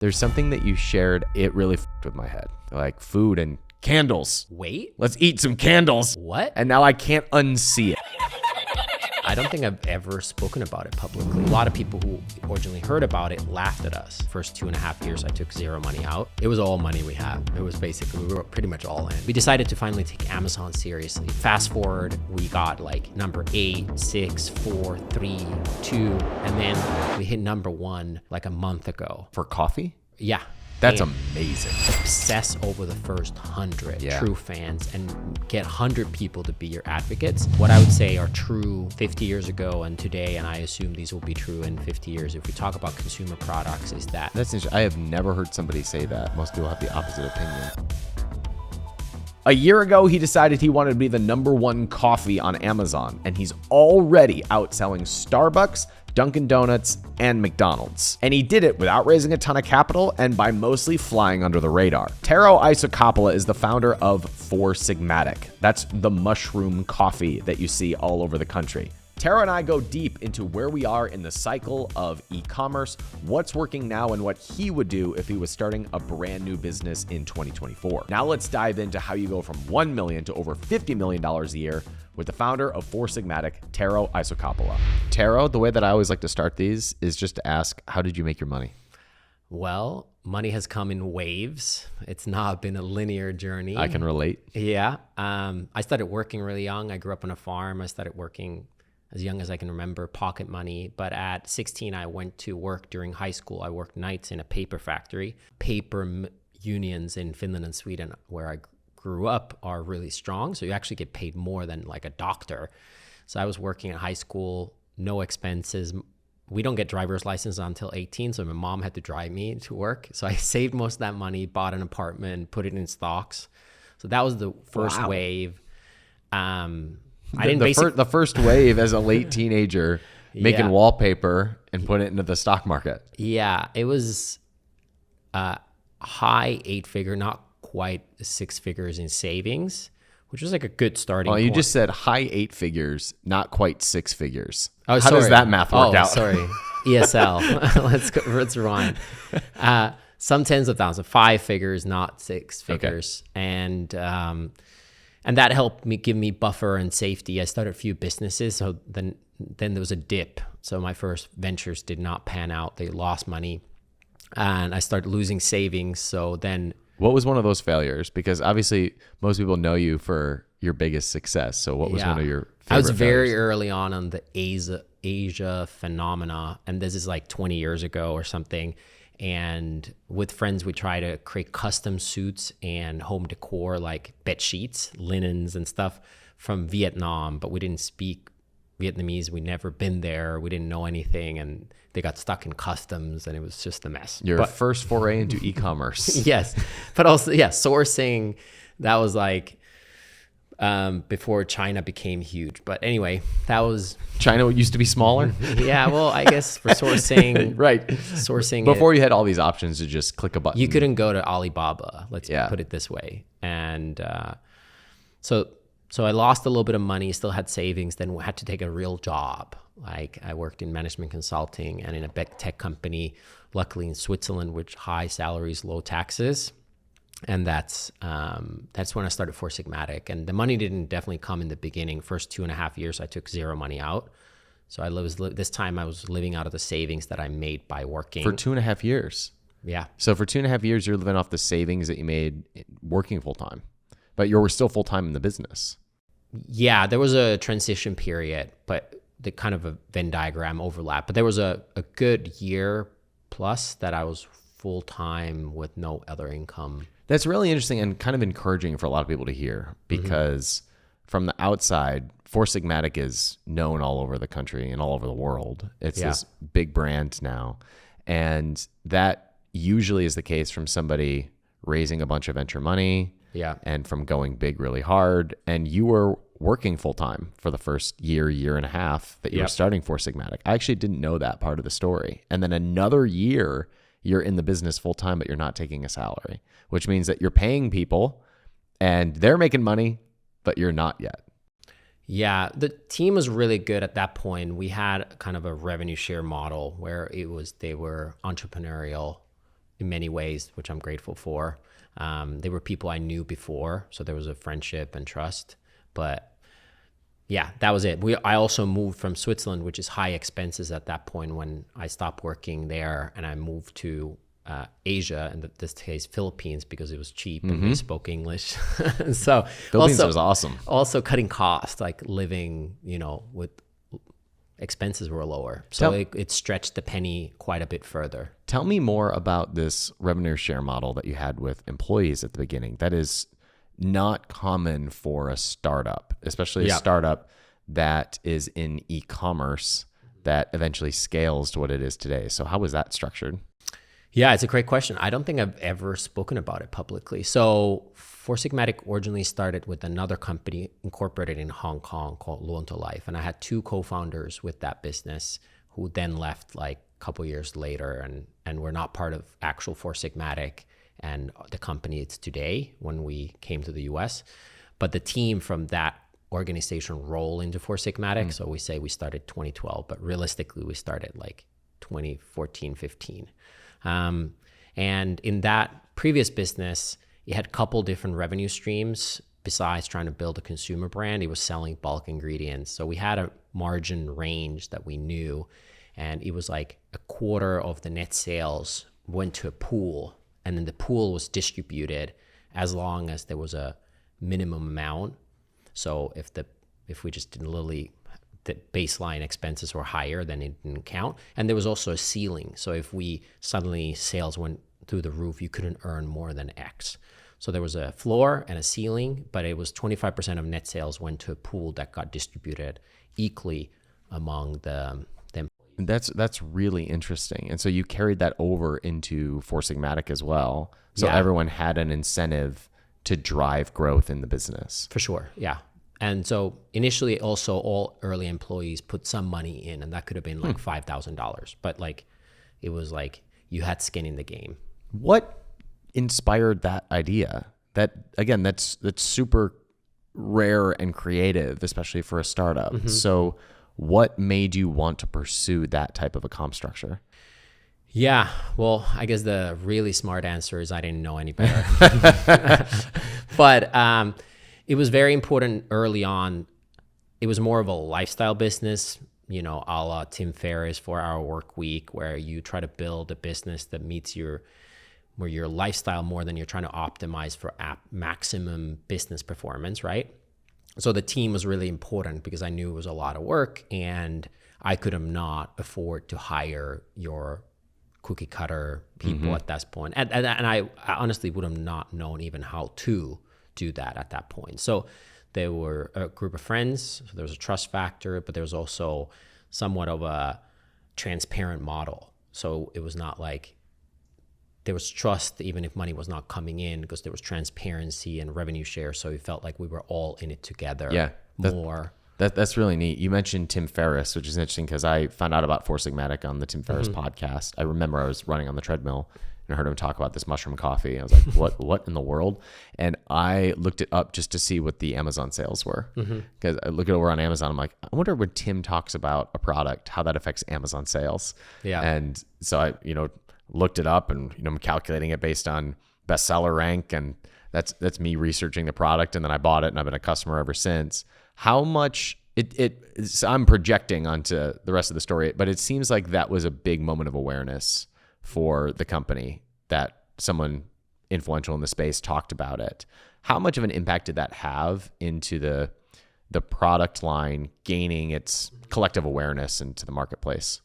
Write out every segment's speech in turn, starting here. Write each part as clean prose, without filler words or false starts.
There's something that you shared. It really f***ed with my head. Like food and candles. Wait? Let's eat some candles. What? And now I can't unsee it. I don't think I've ever spoken about it publicly. A lot of people who originally heard about it laughed at us. First 2.5 years, I took zero money out. It was all money we had. It was basically, we were pretty much all in. We decided to finally take Amazon seriously. Fast forward, we got like number 8, 6, 4, 3, 2, and then we hit number 1 like a month ago. For coffee? Yeah. That's And amazing. obsess over the first 100 Yeah. true fans and get 100 people to be your advocates. What I would say are true 50 years ago and today, and I assume these will be true in 50 years if we talk about consumer products, is that That's interesting. I have never heard somebody say that. Most people have the opposite opinion. A year ago, he decided he wanted to be the #1 coffee on Amazon, and he's already outselling Starbucks, Dunkin' Donuts, and McDonald's. And he did it without raising a ton of capital and by mostly flying under the radar. Tero Isokauppila is the founder of Four Sigmatic. That's the mushroom coffee that you see all over the country. Tero and I go deep into where we are in the cycle of e-commerce, what's working now, and what he would do if he was starting a brand new business in 2024. Now let's dive into how you go from $1 million to over $50 million a year with the founder of Four Sigmatic, Tero Isokauppila. Tero, the way that I always like to start these is just to ask, how did you make your money? well, money has come in waves. It's not been a linear journey. I can relate. Yeah. I started working really young. I grew up on a farm. I started working as young as I can remember, pocket money. But at 16, I went to work during high school. I worked nights in a paper factory. Unions in Finland and Sweden, where I grew up, are really strong. So you actually get paid more than like a doctor. So I was working at high school, no expenses. We don't get driver's license until 18, so my mom had to drive me to work. So I saved most of that money, bought an apartment, put it in stocks. So that was the first wave. The first wave as a late teenager, making wallpaper and put it into the stock market. Yeah, it was high 8-figure, not quite 6 figures in savings, which was like a good starting point. You just said high 8 figures, not quite 6 figures. Oh, How does that math work out? Sorry, ESL. Let's rewind. Some tens of thousands, 5 figures, not 6 figures, and that helped me give me buffer and safety. I started a few businesses, so then there was a dip. So my first ventures did not pan out; they lost money, and I started losing savings. So then, what was one of those failures? Because obviously, most people know you for your biggest success. So what was one of your favorite I was very failures? early on the Asia phenomena, and this is like 20 years ago or something. And with friends, we try to create custom suits and home decor, like bed sheets, linens and stuff from Vietnam, but we didn't speak Vietnamese. We'd never been there. We didn't know anything, and they got stuck in customs, and it was just a mess. Your first foray into e-commerce. Yes, but also, sourcing, that was like before China became huge. But anyway, that was... China used to be smaller? Yeah, well, I guess for sourcing... Right. Sourcing... Before you had all these options to just click a button. You couldn't go to Alibaba, let's put it this way. And so I lost a little bit of money, still had savings, then had to take a real job. Like I worked in management consulting and in a big tech company, luckily in Switzerland, with high salaries, low taxes. And that's when I started Four Sigmatic. And the money didn't definitely come in the beginning. First 2.5 years, I took zero money out. So this time I was living out of the savings that I made by working. For 2.5 years? Yeah. So for 2.5 years, you're living off the savings that you made working full-time. But you were still full-time in the business. Yeah, there was a transition period, but the kind of a Venn diagram overlap. But there was a good year plus that I was full-time with no other income. That's really interesting and kind of encouraging for a lot of people to hear, because from the outside, Four Sigmatic is known all over the country and all over the world. It's this big brand now. And that usually is the case from somebody raising a bunch of venture money and from going big really hard. And you were working full-time for the first year and a half that you were starting Four Sigmatic. I actually didn't know that part of the story. And then another year, you're in the business full-time, but you're not taking a salary, which means that you're paying people and they're making money, but you're not yet. Yeah, the team was really good at that point. We had kind of a revenue share model where they were entrepreneurial in many ways, which I'm grateful for. They were people I knew before, so there was a friendship and trust. But yeah, that was it. I also moved from Switzerland, which is high expenses at that point when I stopped working there, and I moved to Asia, in this case Philippines, because it was cheap and they spoke English. So Philippines was awesome. Also cutting costs, like living, with expenses were lower. So it stretched the penny quite a bit further. Tell me more about this revenue share model that you had with employees at the beginning. That is not common for a startup, especially a startup that is in e-commerce that eventually scales to what it is today. So how was that structured? Yeah, it's a great question. I don't think I've ever spoken about it publicly. So Four Sigmatic originally started with another company incorporated in Hong Kong called Luonto Life. And I had two co-founders with that business who then left like a couple years later and were not part of actual Four Sigmatic and the company it's today when we came to the US. But the team from that organization roll into Four Sigmatic. So we say we started 2012, but realistically we started like 2014, 15. And in that previous business, it had a couple different revenue streams besides trying to build a consumer brand. It was selling bulk ingredients. So we had a margin range that we knew, and it was like a quarter of the net sales went to a pool, and then the pool was distributed as long as there was a minimum amount. So if we just didn't literally, the baseline expenses were higher, then it didn't count. And there was also a ceiling. So if we suddenly sales went through the roof, you couldn't earn more than X. So there was a floor and a ceiling, but it was 25% of net sales went to a pool that got distributed equally among the employees. That's really interesting. And so you carried that over into Four Sigmatic as well. So everyone had an incentive to drive growth in the business. For sure, yeah. And so initially also all early employees put some money in, and that could have been like $5,000, but like it was like you had skin in the game. What inspired that idea? That again, that's super rare and creative, especially for a startup. So what made you want to pursue that type of a comp structure? Yeah, well, I guess the really smart answer is I didn't know any better. But it was very important early on. It was more of a lifestyle business, a la Tim Ferriss 4-Hour Work Week, where you try to build a business that meets your lifestyle more than you're trying to optimize for maximum business performance, right? So the team was really important because I knew it was a lot of work, and I could have not afford to hire your cookie cutter people at that point. And I honestly would have not known even how to do that at that point. So there were a group of friends, so there was a trust factor, but there was also somewhat of a transparent model. So it was not like there was trust even if money was not coming in, because there was transparency and revenue share. So it felt like we were all in it together more. That's really neat. You mentioned Tim Ferriss, which is interesting because I found out about Four Sigmatic on the Tim Ferriss podcast. I remember I was running on the treadmill and I heard him talk about this mushroom coffee. I was like, what in the world? And I looked it up just to see what the Amazon sales were. Because I look it over on Amazon. I'm like, I wonder when Tim talks about a product, how that affects Amazon sales. Yeah. And so I, looked it up, and I'm calculating it based on bestseller rank, and that's me researching the product, and then I bought it, and I've been a customer ever since. How much I'm projecting onto the rest of the story, but it seems like that was a big moment of awareness for the company that someone influential in the space talked about it. How much of an impact did that have into the product line gaining its collective awareness into the marketplace?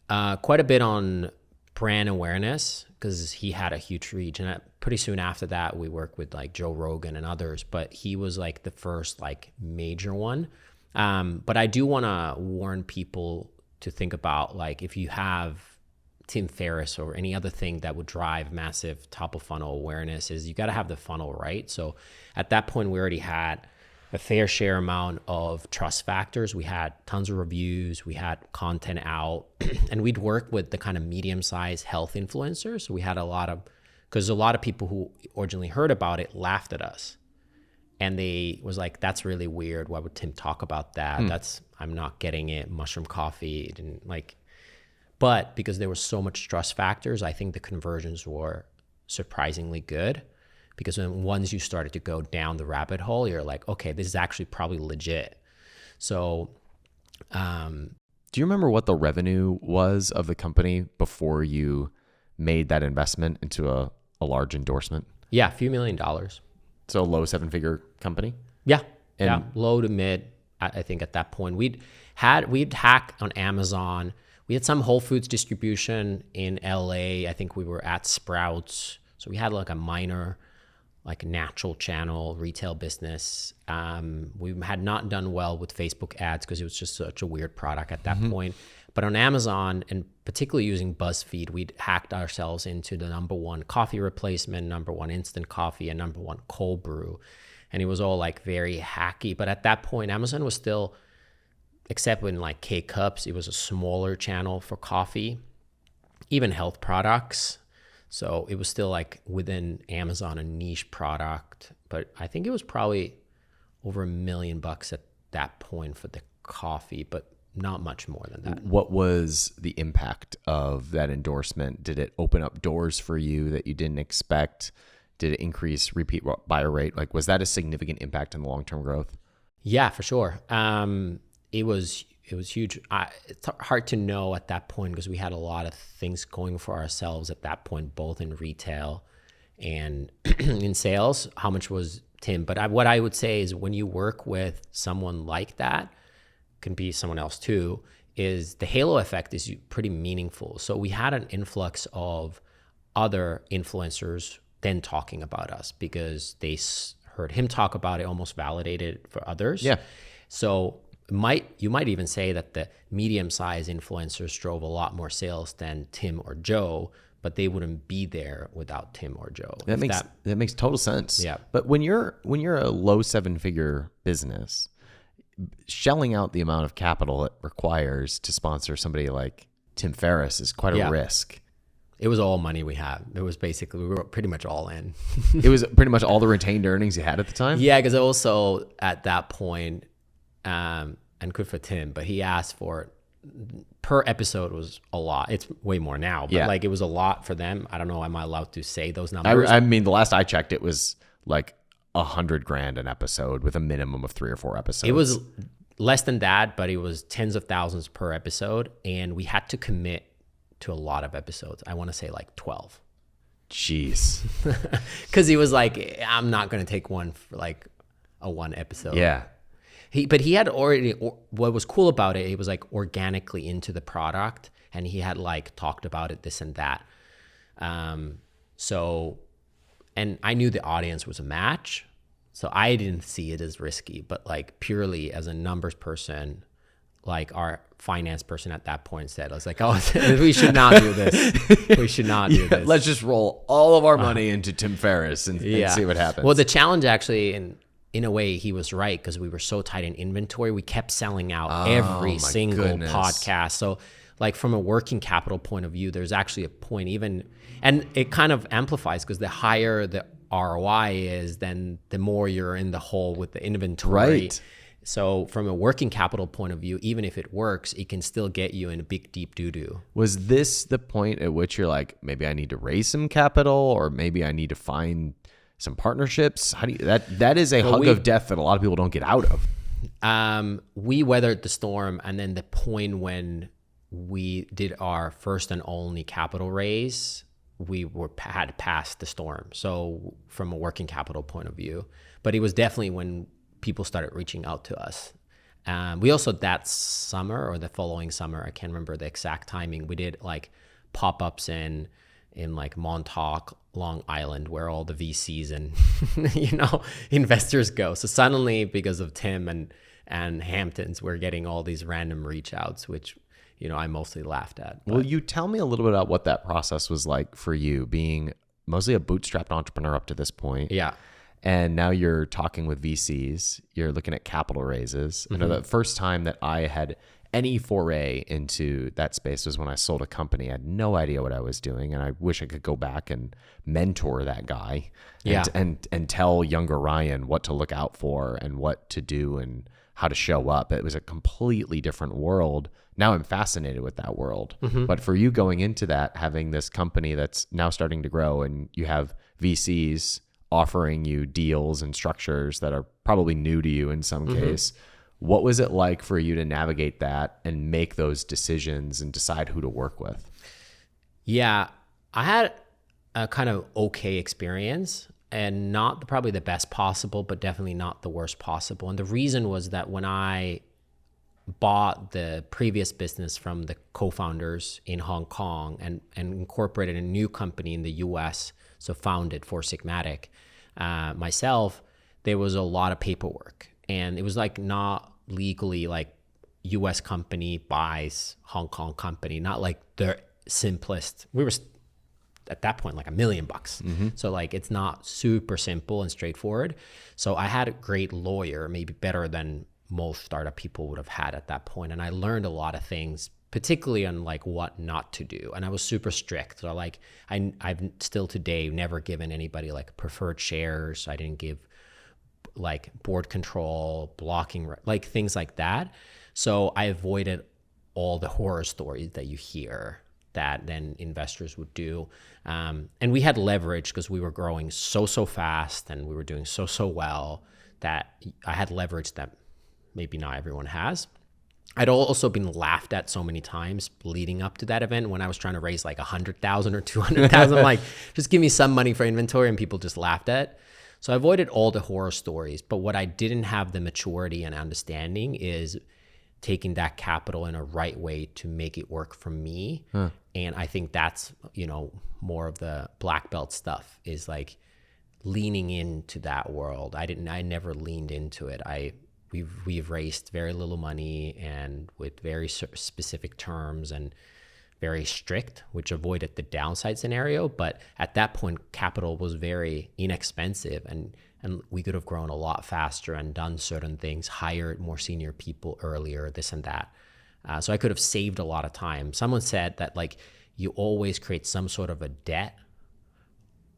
Quite a bit on brand awareness, because he had a huge reach, and pretty soon after that we worked with like Joe Rogan and others, but he was like the first like major one. But I do want to warn people to think about, like, if you have Tim Ferriss or any other thing that would drive massive top of funnel awareness, is you got to have the funnel right. So at that point we already had a fair share amount of trust factors. We had tons of reviews, we had content out, and we'd work with the kind of medium-sized health influencers. So we had because a lot of people who originally heard about it laughed at us. And they was like, that's really weird. Why would Tim talk about that? I'm not getting it. Mushroom coffee. And like, But because there was so much trust factors, I think the conversions were surprisingly good. Because once you started to go down the rabbit hole, you're like, okay, this is actually probably legit. So, do you remember what the revenue was of the company before you made that investment into a large endorsement? Yeah, a few $1 million. So a low 7-figure company? Yeah, low to mid. I think at that point we'd hack on Amazon. We had some Whole Foods distribution in LA. I think we were at Sprouts. So we had like a minor, like natural channel retail business. We had not done well with Facebook ads because it was just such a weird product at that point. But on Amazon, and particularly using BuzzFeed, we'd hacked ourselves into the #1 coffee replacement, #1 instant coffee, and #1 cold brew. And it was all like very hacky. But at that point, Amazon was still, except in like K-Cups, it was a smaller channel for coffee, even health products. So it was still like within Amazon, a niche product. But I think it was probably over $1 million at that point for the coffee, but not much more than that. What was the impact of that endorsement? Did it open up doors for you that you didn't expect? Did it increase repeat buyer rate? Like, was that a significant impact in the long-term growth? Yeah, for sure. It was huge. It's hard to know at that point because we had a lot of things going for ourselves at that point, both in retail and in sales. How much was Tim? But what I would say is when you work with someone like that, can be someone else too, is the halo effect is pretty meaningful. So we had an influx of other influencers then talking about us because they heard him talk about it, almost validated it for others. Yeah. So you might even say that the medium-sized influencers drove a lot more sales than Tim or Joe, but they wouldn't be there without Tim or Joe. That makes total sense. Yeah. But when you're a low 7-figure business, shelling out the amount of capital it requires to sponsor somebody like Tim Ferriss is quite a risk. It was all money we had. It was basically, we were pretty much all in. It was pretty much all the retained earnings you had at the time? Yeah, because also at that point, and good for Tim, but he asked for, per episode was a lot. It's way more now, but like it was a lot for them. I don't know, am I allowed to say those numbers? I mean, the last I checked, it was like $100,000 an episode with a minimum of 3 or 4 episodes. It was less than that, but it was tens of thousands per episode, and we had to commit to a lot of episodes. I want to say like 12. Jeez. Because he was like, I'm not going to take one for like a 1 episode. Yeah. But he had already, what was cool about it, he was like organically into the product, and he had like talked about it, this and that. So, and I knew the audience was a match, so I didn't see it as risky, but like purely as a numbers person, like our finance person at that point said, I was like, oh, we should not do this. We should not do this. Let's just roll all of our money into Tim Ferriss and see what happens. Well, the challenge actually, in a way, he was right because we were so tight in inventory. We kept selling out every single podcast. So like from a working capital point of view, there's actually a point even, and it kind of amplifies because the higher the ROI is, then the more you're in the hole with the inventory. Right. So from a working capital point of view, even if it works, it can still get you in a big, deep doo-doo. Was this the point at which you're like, maybe I need to raise some capital, or maybe I need to find some partnerships? How do you, that is a hug of death that a lot of people don't get out of. We weathered the storm, and then the point when we did our first and only capital raise, we had passed the storm. So from a working capital point of view, but it was definitely when people started reaching out to us. We also, that summer or the following summer, I can't remember the exact timing, we did like pop-ups in like Montauk, Long Island, where all the VCs and investors go. So suddenly, because of Tim and Hamptons, we're getting all these random reach outs, which I mostly laughed at. Will you tell me a little bit about what that process was like for you, being mostly a bootstrapped entrepreneur up to this point? Yeah. And now you're talking with VCs, you're looking at capital raises. I know the first time that I had any foray into that space was when I sold a company. I had no idea what I was doing, and I wish I could go back and mentor that guy and tell younger Ryan what to look out for and what to do and how to show up. It was a completely different world. Now I'm fascinated with that world. But for you going into that, having this company that's now starting to grow and you have VCs offering you deals and structures that are probably new to you in some case, what was it like for you to navigate that and make those decisions and decide who to work with? Yeah, I had a kind of okay experience, and not probably the best possible, but definitely not the worst possible. And the reason was that when I bought the previous business from the co-founders in Hong Kong and incorporated a new company in the US, so founded Four Sigmatic, myself, there was a lot of paperwork. And it was like not legally like US company buys Hong Kong company, not like the simplest. We were at that point like $1 million. So like it's not super simple and straightforward. So I had a great lawyer, maybe better than most startup people would have had at that point. And I learned a lot of things, particularly on like what not to do. And I was super strict. So like I've still today never given anybody like preferred shares. I didn't give like board control, blocking, like things like that. So I avoided all the horror stories that you hear that then investors would do. And we had leverage because we were growing so fast and we were doing so well that I had leverage that maybe not everyone has. I'd also been laughed at so many times leading up to that event when I was trying to raise like 100,000 or 200,000. Like, just give me some money for inventory, and people just laughed at. So I avoided all the horror stories. But what I didn't have the maturity and understanding is taking that capital in a right way to make it work for me. And I think that's, more of the black belt stuff, is like leaning into that world. I never leaned into it. We've raised very little money and with very specific terms and very strict, which avoided the downside scenario. But at that point, capital was very inexpensive, and we could have grown a lot faster and done certain things, hired more senior people earlier, this and that. So I could have saved a lot of time. Someone said that like you always create some sort of a debt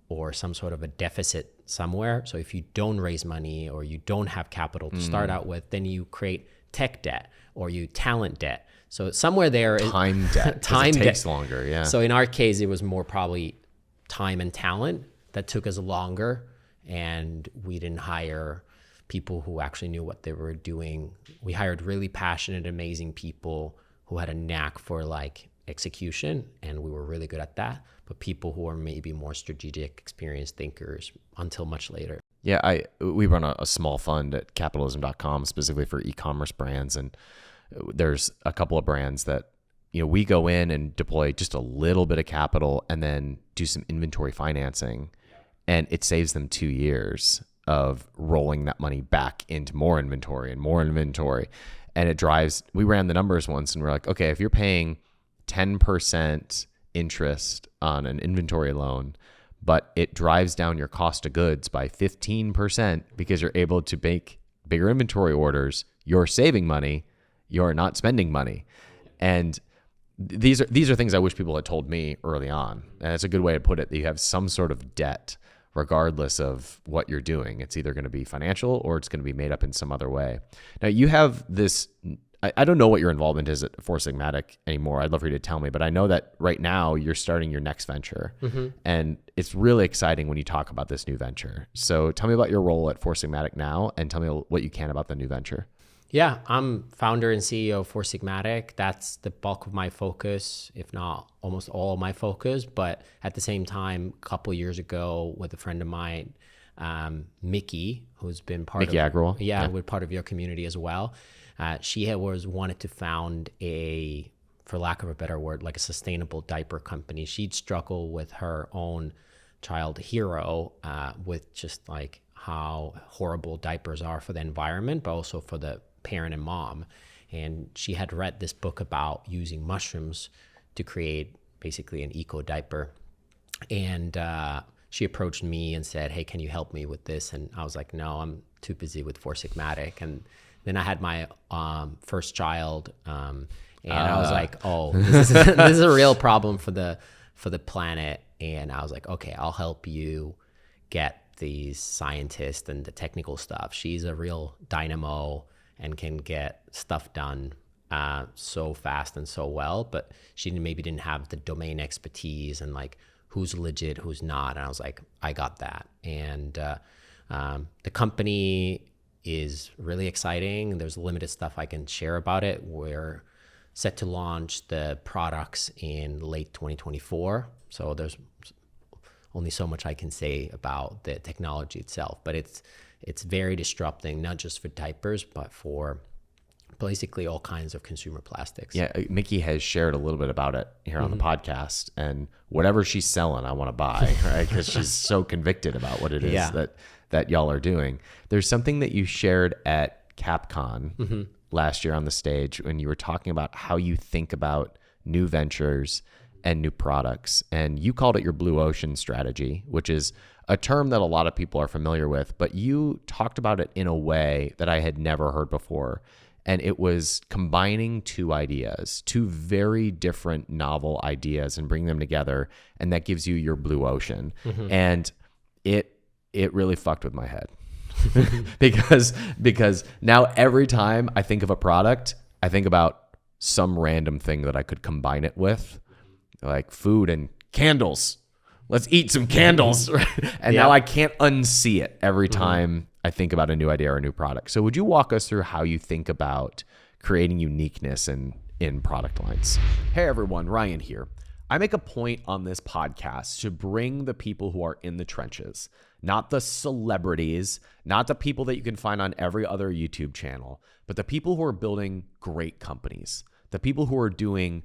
or some sort of a deficit somewhere. So if you don't raise money or you don't have capital to start out with, then you create tech debt or you talent debt. So somewhere there is time debt. It takes longer. Yeah. So in our case, it was more probably time and talent that took us longer, and we didn't hire people who actually knew what they were doing. We hired really passionate, amazing people who had a knack for like execution, and we were really good at that. But people who are maybe more strategic, experienced thinkers until much later. Yeah, we run a small fund at capitalism.com specifically for e-commerce brands, and there's a couple of brands that we go in and deploy just a little bit of capital and then do some inventory financing, and it saves them 2 years of rolling that money back into more inventory and more inventory. And it drives, we ran the numbers once and we're like, okay, if you're paying 10% interest on an inventory loan, but it drives down your cost of goods by 15% because you're able to make bigger inventory orders, you're saving money, you're not spending money. And these are things I wish people had told me early on. And it's a good way to put it, that you have some sort of debt regardless of what you're doing. It's either going to be financial or it's going to be made up in some other way. Now you have this, I don't know what your involvement is at Four Sigmatic anymore. I'd love for you to tell me, but I know that right now you're starting your next venture, and it's really exciting when you talk about this new venture. So tell me about your role at Four Sigmatic now, and tell me what you can about the new venture. Yeah, I'm founder and CEO of Four Sigmatic. That's the bulk of my focus, if not almost all of my focus. But at the same time, a couple of years ago with a friend of mine, Mickey, who's been part Mickey Agrawal. Yeah, we're part of your community as well. She wanted to found a, for lack of a better word, like a sustainable diaper company. She'd struggle with her own child Hero, with just like how horrible diapers are for the environment, but also for the parent and mom. And she had read this book about using mushrooms to create basically an eco diaper. And she approached me and said, hey, can you help me with this? And I was like, no, I'm too busy with Four Sigmatic. And then I had my first child, and I was like, oh, this is a real problem for the planet. And I was like, okay, I'll help you get these scientists and the technical stuff. She's a real dynamo, and can get stuff done so fast and so well, but she maybe didn't have the domain expertise and like who's legit, who's not. And I was like, I got that. And the company is really exciting. There's limited stuff I can share about it. We're set to launch the products in late 2024. So there's only so much I can say about the technology itself, but it's very disrupting, not just for diapers, but for basically all kinds of consumer plastics. Yeah, Mickey has shared a little bit about it here on the podcast, and whatever she's selling, I want to buy, right? Because she's so convicted about what it is that y'all are doing. There's something that you shared at Capcom last year on the stage when you were talking about how you think about new ventures and new products, and you called it your blue ocean strategy, which is a term that a lot of people are familiar with, but you talked about it in a way that I had never heard before. And it was combining two ideas, two very different novel ideas, and bring them together. And that gives you your blue ocean. And it really fucked with my head because now every time I think of a product, I think about some random thing that I could combine it with, like food and candles. Let's eat some candles. And now I can't unsee it every time I think about a new idea or a new product. So would you walk us through how you think about creating uniqueness in product lines? Hey everyone, Ryan here. I make a point on this podcast to bring the people who are in the trenches, not the celebrities, not the people that you can find on every other YouTube channel, but the people who are building great companies, the people who are doing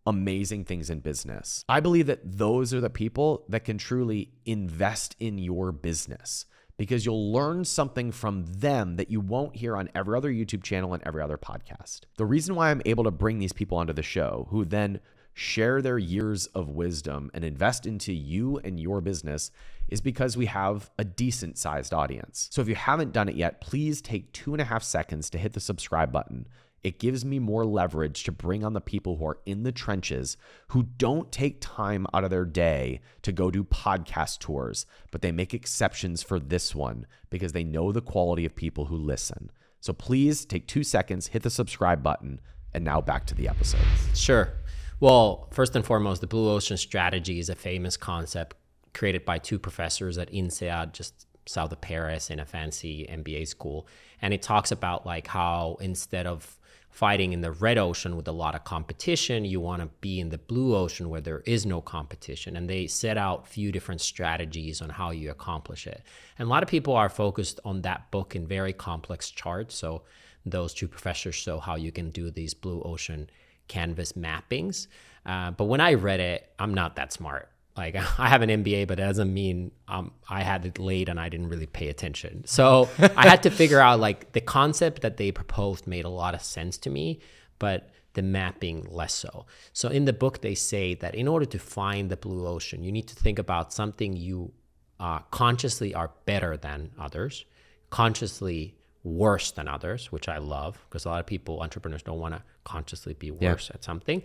amazing things in business. I believe that those are the people that can truly invest in your business, because you'll learn something from them that you won't hear on every other YouTube channel and every other podcast. The reason why I'm able to bring these people onto the show who then share their years of wisdom and invest into you and your business is because we have a decent sized audience. So if you haven't done it yet, please take 2.5 seconds to hit the subscribe button. It gives me more leverage to bring on the people who are in the trenches, who don't take time out of their day to go do podcast tours, but they make exceptions for this one because they know the quality of people who listen. So please take 2 seconds, hit the subscribe button, and now back to the episode. Sure. Well, first and foremost, the blue ocean strategy is a famous concept created by two professors at INSEAD, just south of Paris, in a fancy MBA school. And it talks about like how instead of fighting in the red ocean with a lot of competition, you want to be in the blue ocean where there is no competition. And they set out a few different strategies on how you accomplish it. And a lot of people are focused on that book in very complex charts. So those two professors show how you can do these blue ocean canvas mappings. But when I read it, I'm not that smart. Like, I have an MBA, but it doesn't mean I had it late and I didn't really pay attention. So I had to figure out, like, the concept that they proposed made a lot of sense to me, but the mapping less so. So in the book, they say that in order to find the blue ocean, you need to think about something you consciously are better than others, consciously worse than others, which I love, because a lot of people, entrepreneurs, don't want to consciously be worse at something.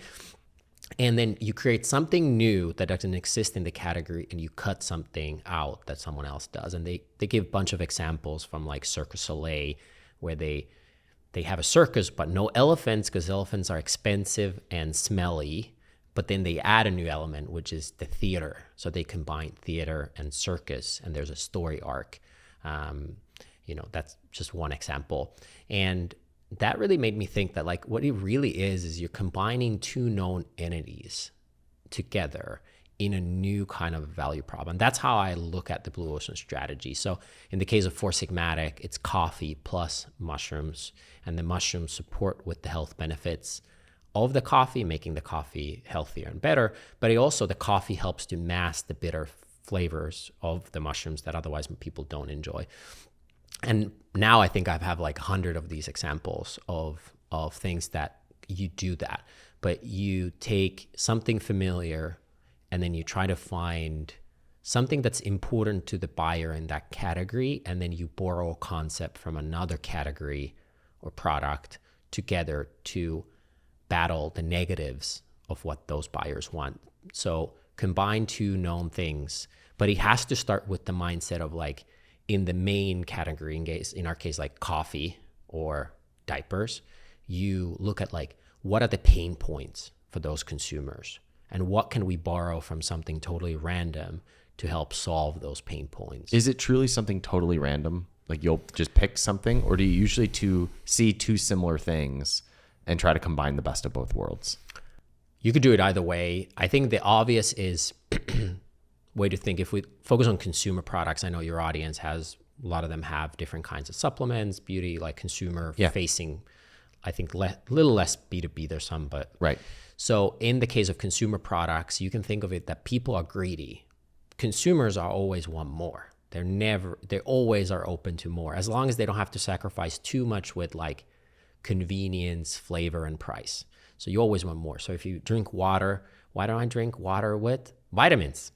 And then you create something new that doesn't exist in the category, and you cut something out that someone else does. And they give a bunch of examples from like Cirque du Soleil, where they have a circus but no elephants, because elephants are expensive and smelly. But then they add a new element, which is the theater. So they combine theater and circus, and there's a story arc. That's just one example. And that really made me think that, like, what it really is you're combining two known entities together in a new kind of value problem. That's how I look at the blue ocean strategy. So in the case of Four Sigmatic, it's coffee plus mushrooms, and the mushrooms support with the health benefits of the coffee, making the coffee healthier and better. But the coffee helps to mask the bitter flavors of the mushrooms that otherwise people don't enjoy. And now I think I have like 100 of these examples of things that you do that. But you take something familiar and then you try to find something that's important to the buyer in that category, and then you borrow a concept from another category or product together to battle the negatives of what those buyers want. So combine two known things, but it has to start with the mindset of, like, in the main category, in our case, like coffee or diapers, you look at like, what are the pain points for those consumers? And what can we borrow from something totally random to help solve those pain points? Is it truly something totally random? Like you'll just pick something, or do you usually see two similar things and try to combine the best of both worlds? You could do it either way. I think the obvious is way to think, if we focus on consumer products, I know your audience has, a lot of them have different kinds of supplements, beauty, like consumer facing, I think little less B2B, there's some, but right. So in the case of consumer products, you can think of it that people are greedy. Consumers are always want more. They always are open to more, as long as they don't have to sacrifice too much with like convenience, flavor, and price. So you always want more. So if you drink water, why don't I drink water with vitamins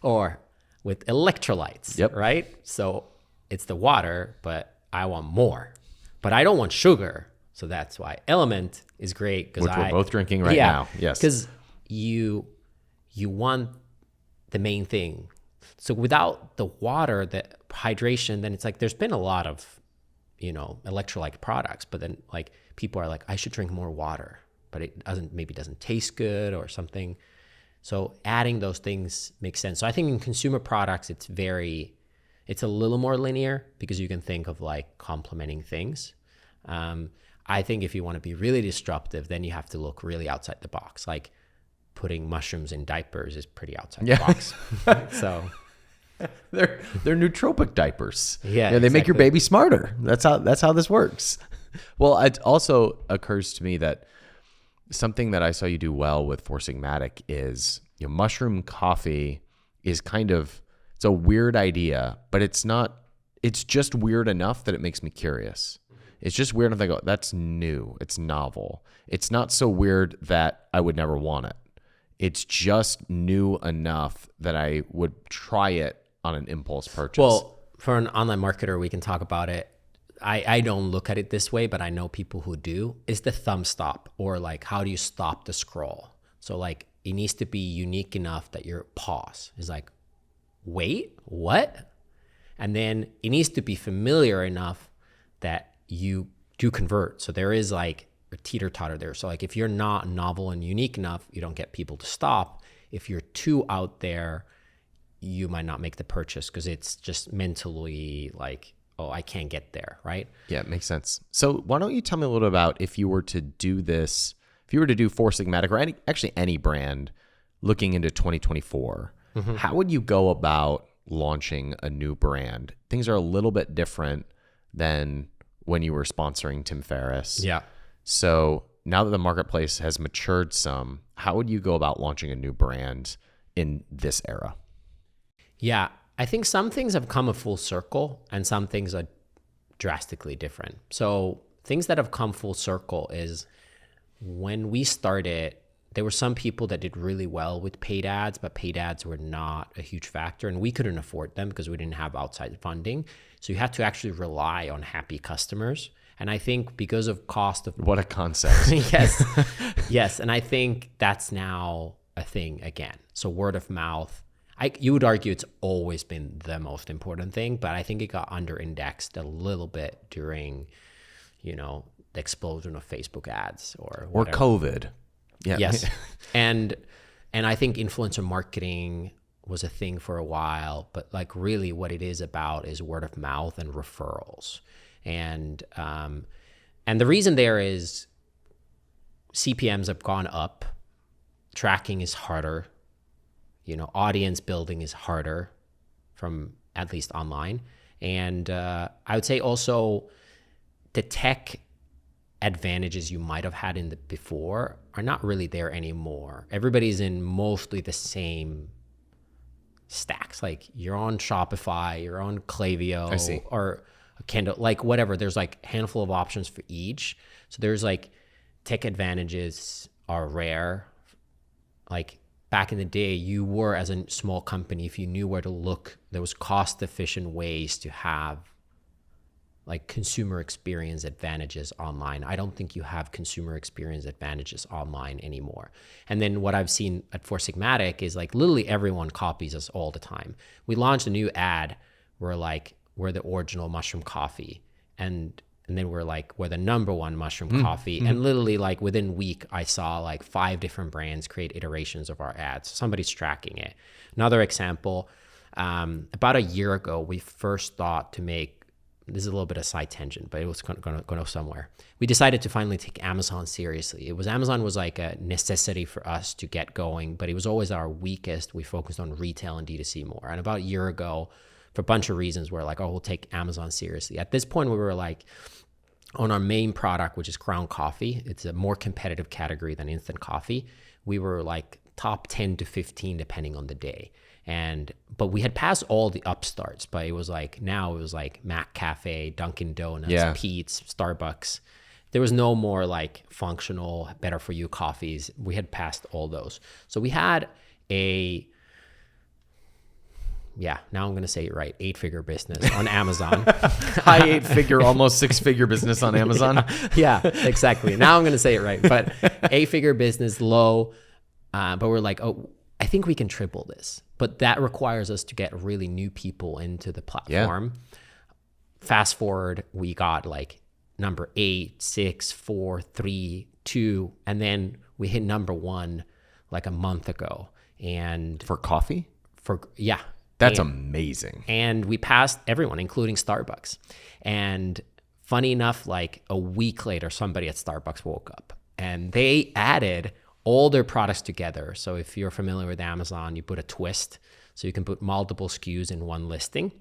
or with electrolytes, right? So it's the water, but I want more. But I don't want sugar. So that's why Element is great. Which we're both drinking right now. Yes. Because you want the main thing. So without the water, the hydration, then it's like there's been a lot of, electrolyte products, but then like people are like, I should drink more water, but it doesn't taste good or something. So adding those things makes sense. So I think in consumer products, it's a little more linear because you can think of like complementing things. I think if you want to be really disruptive, then you have to look really outside the box. Like putting mushrooms in diapers is pretty outside the box. So they're nootropic diapers. Yeah, they make your baby smarter. That's how this works. Well, it also occurs to me that something that I saw you do well with Four Sigmatic is, mushroom coffee is it's a weird idea, but it's just weird enough that it makes me curious. It's just weird enough that I go, that's new. It's novel. It's not so weird that I would never want it. It's just new enough that I would try it on an impulse purchase. Well, for an online marketer, we can talk about it. I don't look at it this way, but I know people who do. It's the thumb stop, or like, how do you stop the scroll? So like, it needs to be unique enough that your pause is like, wait, what? And then it needs to be familiar enough that you do convert. So there is like a teeter-totter there. So like if you're not novel and unique enough, you don't get people to stop. If you're too out there, you might not make the purchase because it's just mentally like, oh, I can't get there, right? Yeah, it makes sense. So why don't you tell me a little about if you were to do Four Sigmatic, or any brand looking into 2024, how would you go about launching a new brand? Things are a little bit different than when you were sponsoring Tim Ferriss. Yeah. So now that the marketplace has matured some, how would you go about launching a new brand in this era? Yeah, I think some things have come a full circle and some things are drastically different. So things that have come full circle is when we started, there were some people that did really well with paid ads, but paid ads were not a huge factor and we couldn't afford them because we didn't have outside funding. So you had to actually rely on happy customers. And I think because of cost of... What a concept. Yes. Yes. And I think that's now a thing again. So word of mouth, you would argue it's always been the most important thing, but I think it got under indexed a little bit during, the explosion of Facebook ads or whatever. Or COVID. Yeah. Yes. And I think influencer marketing was a thing for a while, but like really what it is about is word of mouth and referrals. And the reason there is CPMs have gone up, tracking is harder, audience building is harder from at least online. And I would say also the tech advantages you might have had in the before are not really there anymore. Everybody's in mostly the same stacks. Like you're on Shopify, you're on Klaviyo or Kindle, like whatever. There's like a handful of options for each. So there's like tech advantages are rare. Like back in the day, you were, as a small company, if you knew where to look, there was cost efficient ways to have like consumer experience advantages online. I don't think you have consumer experience advantages online anymore. And then what I've seen at Four Sigmatic is like literally everyone copies us all the time. We launched a new ad where like, we're the original mushroom coffee. And And then we're the number one mushroom coffee. And literally like within a week, I saw like 5 different brands create iterations of our ads. Somebody's tracking it. Another example, about a year ago, we first thought to make, this is a little bit of side tangent, but it was going to go somewhere. We decided to finally take Amazon seriously. Amazon was like a necessity for us to get going, but it was always our weakest. We focused on retail and D2C more. And about a year ago, for a bunch of reasons, we're like, oh, we'll take Amazon seriously. At this point, we were like, on our main product, which is ground coffee, it's a more competitive category than instant coffee. We were like top 10 to 15, depending on the day. But we had passed all the upstarts, but it was like Mac Cafe, Dunkin' Donuts, Pete's, Starbucks. There was no more like functional, better for you coffees. We had passed all those. So we had now I'm going to say it right, 8-figure business on Amazon. High 8-figure, almost 6-figure business on Amazon. Yeah, exactly. Now I'm going to say it right. But 8-figure business, low. But we're like, oh, I think we can triple this. But that requires us to get really new people into the platform. Yeah. Fast forward, we got like number 8, 6, 4, 3, 2. And then we hit number 1 like a month ago. And for coffee? Yeah. That's amazing. And we passed everyone, including Starbucks. And funny enough, like a week later, somebody at Starbucks woke up and they added all their products together. So if you're familiar with Amazon, you put a twist. So you can put multiple SKUs in one listing,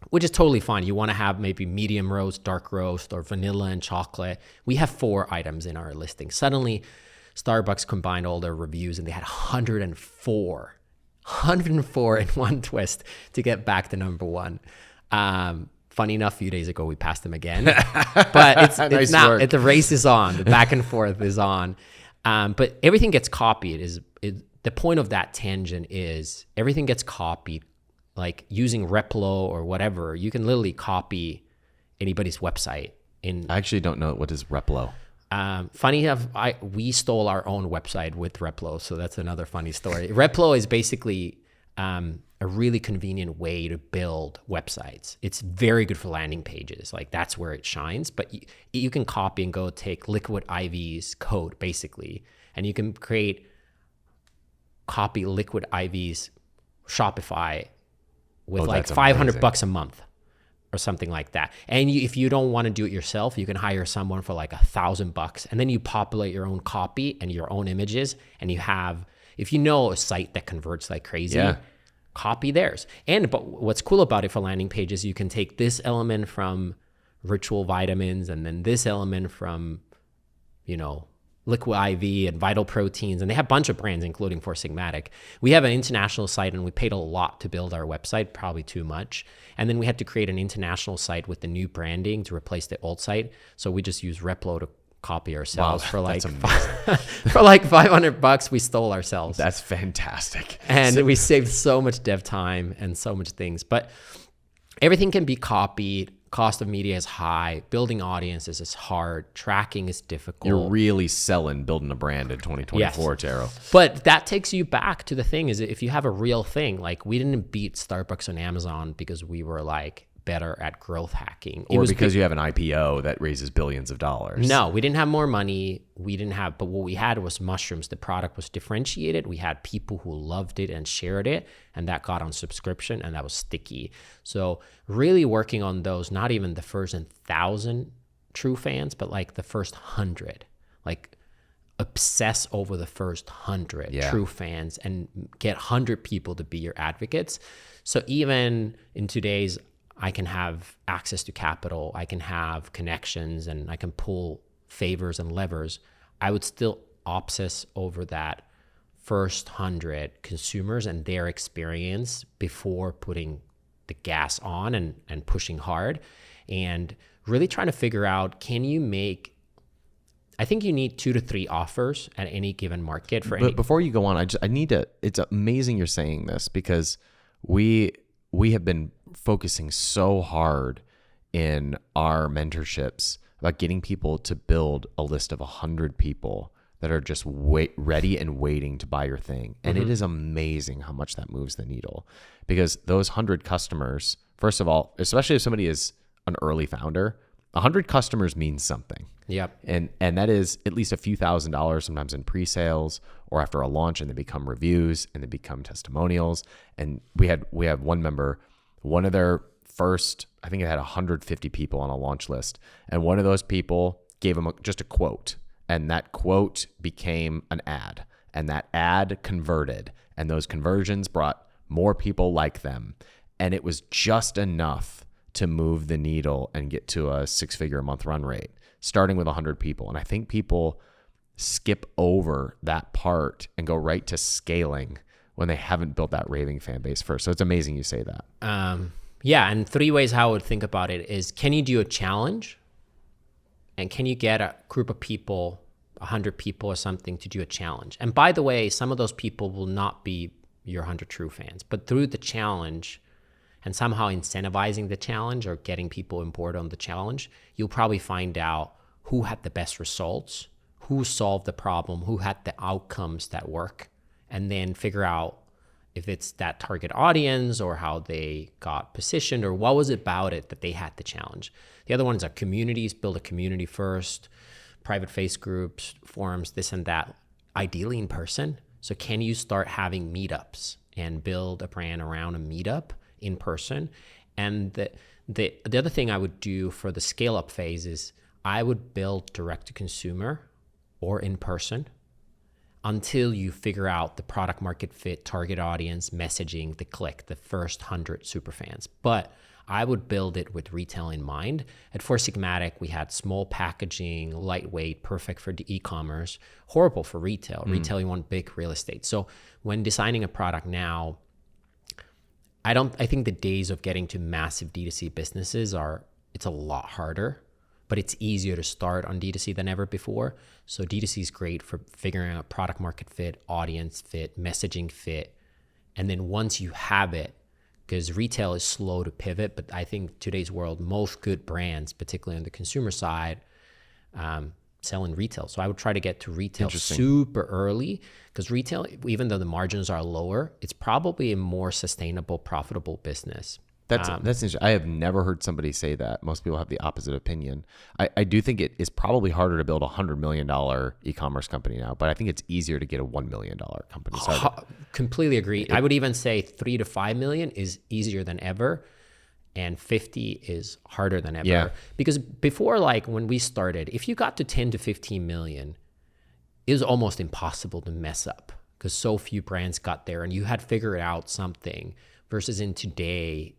which is totally fine. You want to have maybe medium roast, dark roast, or vanilla and chocolate. We have 4 items in our listing. Suddenly, Starbucks combined all their reviews and they had 104 in one twist to get back to number 1. Funny enough, a few days ago, we passed them again. But it's now, the race is on. The back and forth is on. But everything gets copied. The point of that tangent is everything gets copied. Like using Replo or whatever, you can literally copy anybody's website. I actually don't know what is Replo. Funny enough, we stole our own website with Replo, so that's another funny story. Replo is basically a really convenient way to build websites. It's very good for landing pages, like that's where it shines. But you can copy and go take Liquid IV's code basically, and you can copy Liquid IV's Shopify with like $500 a month. Or something like that. And if you don't want to do it yourself, you can hire someone for like $1,000, and then you populate your own copy and your own images. And you have, if you know a site that converts like crazy, copy theirs. But what's cool about it for landing pages, you can take this element from Ritual Vitamins, and then this element from, Liquid IV and Vital Proteins, and they have a bunch of brands, including Four Sigmatic. We have an international site, and we paid a lot to build our website, probably too much. And then we had to create an international site with the new branding to replace the old site. So we just used Replo to copy ourselves for like for like $500. We stole ourselves. That's fantastic. And we saved so much dev time and so much things. But everything can be copied. Cost of media is high. Building audiences is hard. Tracking is difficult. You're really selling building a brand in 2024, yes. Tero. But that takes you back to the thing is if you have a real thing, like we didn't beat Starbucks on Amazon because we were like better at growth hacking. Or because you have an IPO that raises billions of dollars. No, we didn't have more money. But what we had was mushrooms. The product was differentiated. We had people who loved it and shared it, and that got on subscription, and that was sticky. So really working on those, not even the first 1,000 true fans, but like the first 100, like obsess over the first 100 true fans and get 100 people to be your advocates. So even in today's, I can have access to capital, I can have connections, and I can pull favors and levers. I would still obsess over that first 100 consumers and their experience before putting the gas on and pushing hard, and really trying to figure out, can you make, I think you need 2 to 3 offers at any given market for But before you go on, I need to, it's amazing you're saying this because we have been focusing so hard in our mentorships about getting people to build a list of 100 people that are just ready and waiting to buy your thing. And it is amazing how much that moves the needle, because those 100 customers, first of all, especially if somebody is an early founder, 100 customers means something. Yep. And that is at least a few $1,000s sometimes in pre-sales or after a launch, and they become reviews and they become testimonials. And we have one member, one of their first, I think it had 150 people on a launch list. And one of those people gave them just a quote, and that quote became an ad, and that ad converted, and those conversions brought more people like them. And it was just enough to move the needle and get to a 6-figure a month run rate, starting with 100 people. And I think people skip over that part and go right to scaling when they haven't built that raving fan base first. So it's amazing you say that. Yeah, and 3 ways how I would think about it is, can you do a challenge? And can you get a group of people, 100 people or something, to do a challenge? And by the way, some of those people will not be your 100 true fans, but through the challenge and somehow incentivizing the challenge or getting people on board on the challenge, you'll probably find out who had the best results, who solved the problem, who had the outcomes that work, and then figure out if it's that target audience or how they got positioned or what was about it that they had the challenge. The other ones are communities, build a community first, private face groups, forums, this and that, ideally in person. So can you start having meetups and build a brand around a meetup in person? And the other thing I would do for the scale up phase is I would build direct to consumer or in person until you figure out the product market fit, target audience, messaging, the click, the first 100 super fans. But I would build it with retail in mind. At Four Sigmatic, we had small packaging, lightweight, perfect for the e-commerce, horrible for retail. Retail, you want big real estate. So when designing a product now, I think the days of getting to massive D2C businesses it's a lot harder, but it's easier to start on D2C than ever before. So D2C is great for figuring out product market fit, audience fit, messaging fit. And then once you have it, because retail is slow to pivot, but I think today's world, most good brands, particularly on the consumer side, sell in retail. So I would try to get to retail super early, because retail, even though the margins are lower, it's probably a more sustainable, profitable business. That's interesting. I have never heard somebody say that. Most people have the opposite opinion. I do think it is probably harder to build a $100 million e-commerce company now, but I think it's easier to get a $1 million company started. Completely agree. I would even say 3 to 5 million is easier than ever, and 50 is harder than ever. Yeah. Because before, like when we started, if you got to 10 to 15 million, it was almost impossible to mess up because so few brands got there, and you had figured out something. Versus in today,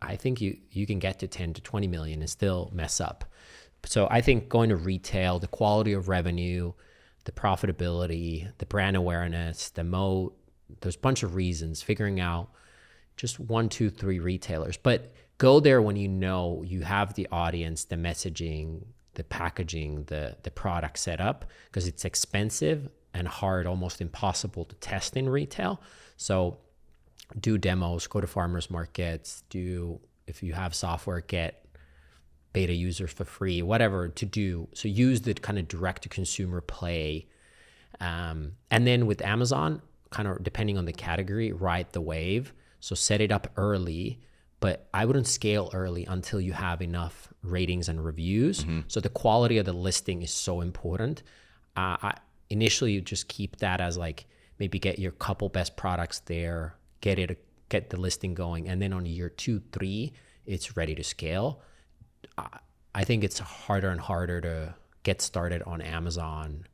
I think you can get to 10 to 20 million and still mess up. So I think going to retail, the quality of revenue, the profitability, the brand awareness, the moat, there's a bunch of reasons, figuring out just 1, 2, 3 retailers. But go there when you know you have the audience, the messaging, the packaging, the product set up, because it's expensive and hard, almost impossible to test in retail. So do demos, go to farmers markets, if you have software, get beta users for free, whatever to do. So use the kind of direct to consumer play. And then with Amazon, kind of depending on the category, ride the wave. So set it up early, but I wouldn't scale early until you have enough ratings and reviews. Mm-hmm. So the quality of the listing is so important. Initially, you just keep that as like, maybe get your couple best products there, get the listing going, and then on year 2, 3, it's ready to scale. I think it's harder and harder to get started on Amazon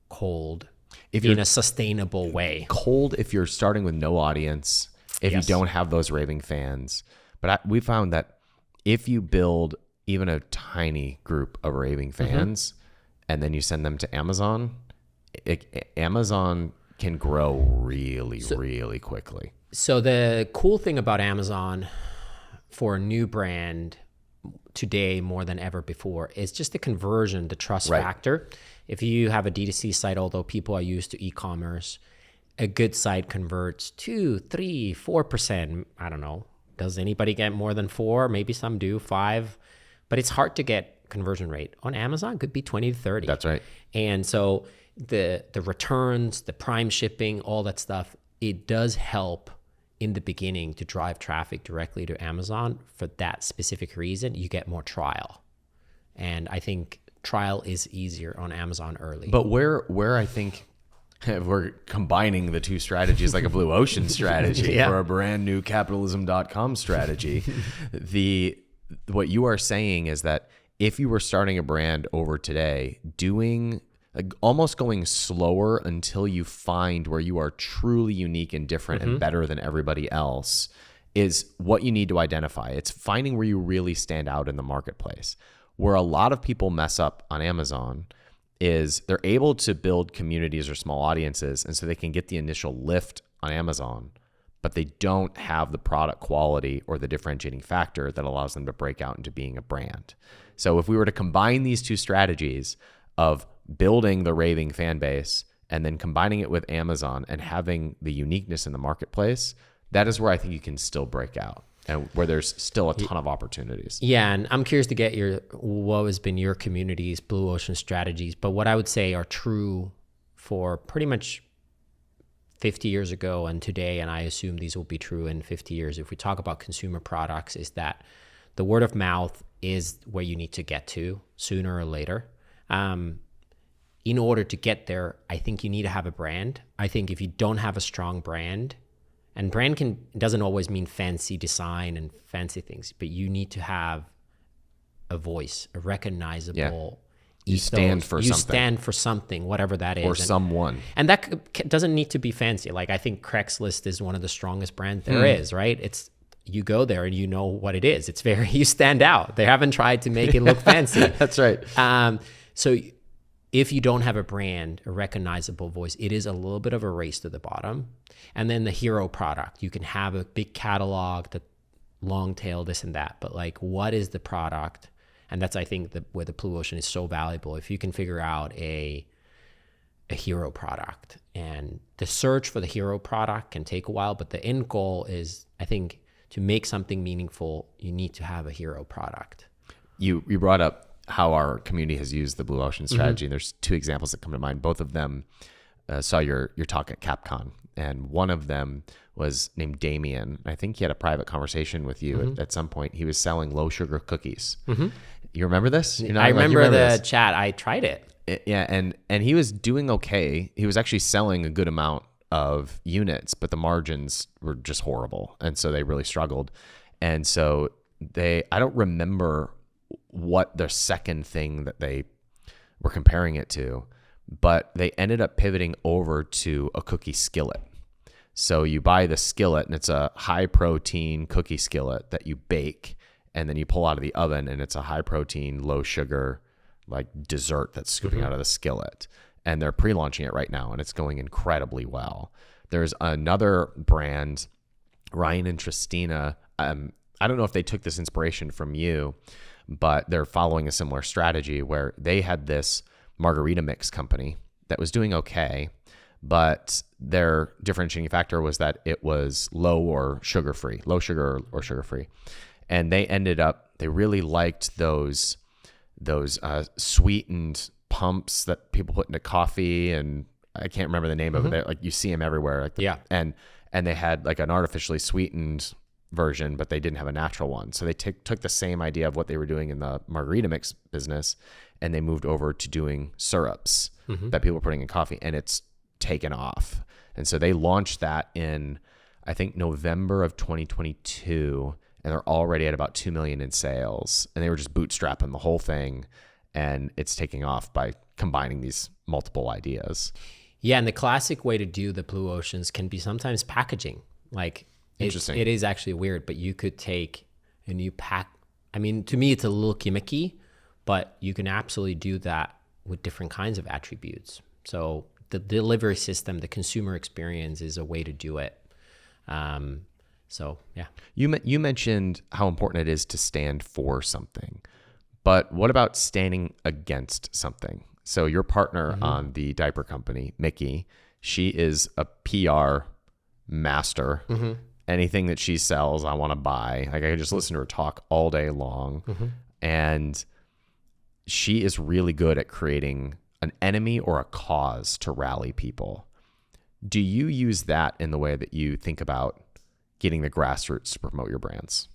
cold in a sustainable way. Cold if you're starting with no audience, if you don't have those raving fans. But we found that if you build even a tiny group of raving fans, and then you send them to Amazon, Amazon can grow really quickly. So the cool thing about Amazon for a new brand today more than ever before is just the conversion, the trust factor. If you have a D2C site, although people are used to e-commerce, a good site converts 2, 3, 4%. I don't know. Does anybody get more than 4? Maybe some do, 5. But it's hard to get conversion rate. On Amazon, it could be 20 to 30. That's right. And so the returns, the prime shipping, all that stuff, it does help in the beginning to drive traffic directly to Amazon. For that specific reason, you get more trial. And I think trial is easier on Amazon early. But where I think we're combining the two strategies like a blue ocean strategy for a brand new capitalism.com strategy. What you are saying is that if you were starting a brand over today, doing almost going slower until you find where you are truly unique and different and better than everybody else is what you need to identify. It's finding where you really stand out in the marketplace. Where a lot of people mess up on Amazon is they're able to build communities or small audiences, and so they can get the initial lift on Amazon, but they don't have the product quality or the differentiating factor that allows them to break out into being a brand. So if we were to combine these two strategies of building the raving fan base and then combining it with Amazon and having the uniqueness in the marketplace, that is where I think you can still break out and where there's still a ton of opportunities. Yeah, and I'm curious to get what has been your community's blue ocean strategies, but what I would say are true for pretty much 50 years ago and today, and I assume these will be true in 50 years if we talk about consumer products, is that the word of mouth is where you need to get to sooner or later. In order to get there, I think you need to have a brand. I think if you don't have a strong brand, and brand doesn't always mean fancy design and fancy things, but you need to have a voice, a recognizable You ethos. stand for you something. stand for something, whatever that is. Or someone. And that doesn't need to be fancy. Like I think Craigslist is one of the strongest brands there is, right? It's you go there and you know what it is. It's you stand out. They haven't tried to make it look fancy. That's right. So if you don't have a brand, a recognizable voice, it is a little bit of a race to the bottom. And then the hero product, you can have a big catalog, the long tail, this and that, but like, what is the product? And that's, I think, where the blue ocean is so valuable. If you can figure out a hero product, and the search for the hero product can take a while, but the end goal is, I think, to make something meaningful, you need to have a hero product. You brought up how our community has used the blue ocean strategy. And there's two examples that come to mind. Both of them saw your talk at CapCon, and one of them was named Damien. I think he had a private conversation with you at some point. He was selling low sugar cookies. You remember this? I remember the chat. I tried it. Yeah, and he was doing okay. He was actually selling a good amount of units, but the margins were just horrible, and so they really struggled. And so I don't remember what the second thing that they were comparing it to, but they ended up pivoting over to a cookie skillet. So you buy the skillet, and it's a high protein cookie skillet that you bake, and then you pull out of the oven, and it's a high protein, low sugar, like dessert that's scooping out of the skillet. And they're pre-launching it right now, and it's going incredibly well. There's another brand, Ryan and Tristina. I don't know if they took this inspiration from you, but they're following a similar strategy where they had this margarita mix company that was doing okay, but their differentiating factor was that it was low sugar or sugar-free. And they really liked those sweetened pumps that people put into coffee, and I can't remember the name of it. Like you see them everywhere. And they had like an artificially sweetened version, but they didn't have a natural one. So they took the same idea of what they were doing in the margarita mix business, and they moved over to doing syrups that people were putting in coffee, and it's taken off. And so they launched that in, I think, November of 2022, and they're already at about 2 million in sales, and they were just bootstrapping the whole thing, and it's taking off by combining these multiple ideas. Yeah, and the classic way to do the blue oceans can be sometimes packaging. Like, interesting. It is actually weird, but you could take a new pack. I mean, to me, it's a little gimmicky, but you can absolutely do that with different kinds of attributes. So the delivery system, the consumer experience is a way to do it. So, yeah. You mentioned how important it is to stand for something, but what about standing against something? So your partner on the diaper company, Mickey, she is a PR master. Anything that she sells, I want to buy. Like I could just listen to her talk all day long. And she is really good at creating an enemy or a cause to rally people. Do you use that in the way that you think about getting the grassroots to promote your brands?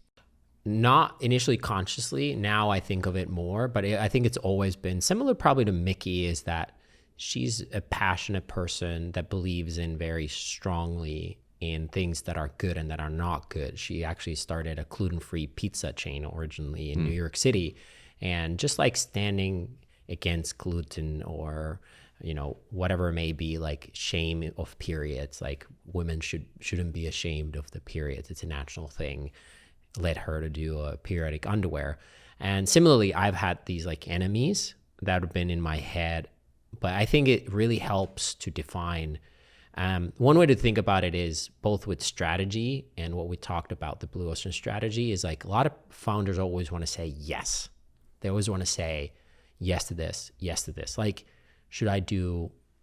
not initially consciously. Now I think of it more, but I think it's always been similar probably to Mickey, is that she's a passionate person that believes in very strongly in things that are good and that are not good. She actually started a gluten-free pizza chain originally in New York City. And just like standing against gluten or, you know, whatever it may be, like shame of periods, like women shouldn't be ashamed of the periods. It's a natural thing. Led her to do a periodic underwear. And similarly, I've had these like enemies that have been in my head, but I think it really helps to define. One way to think about it is both with strategy and what we talked about, the Blue Ocean strategy, is like a lot of founders always want to say yes. They always want to say yes to this, yes to this. Like, should I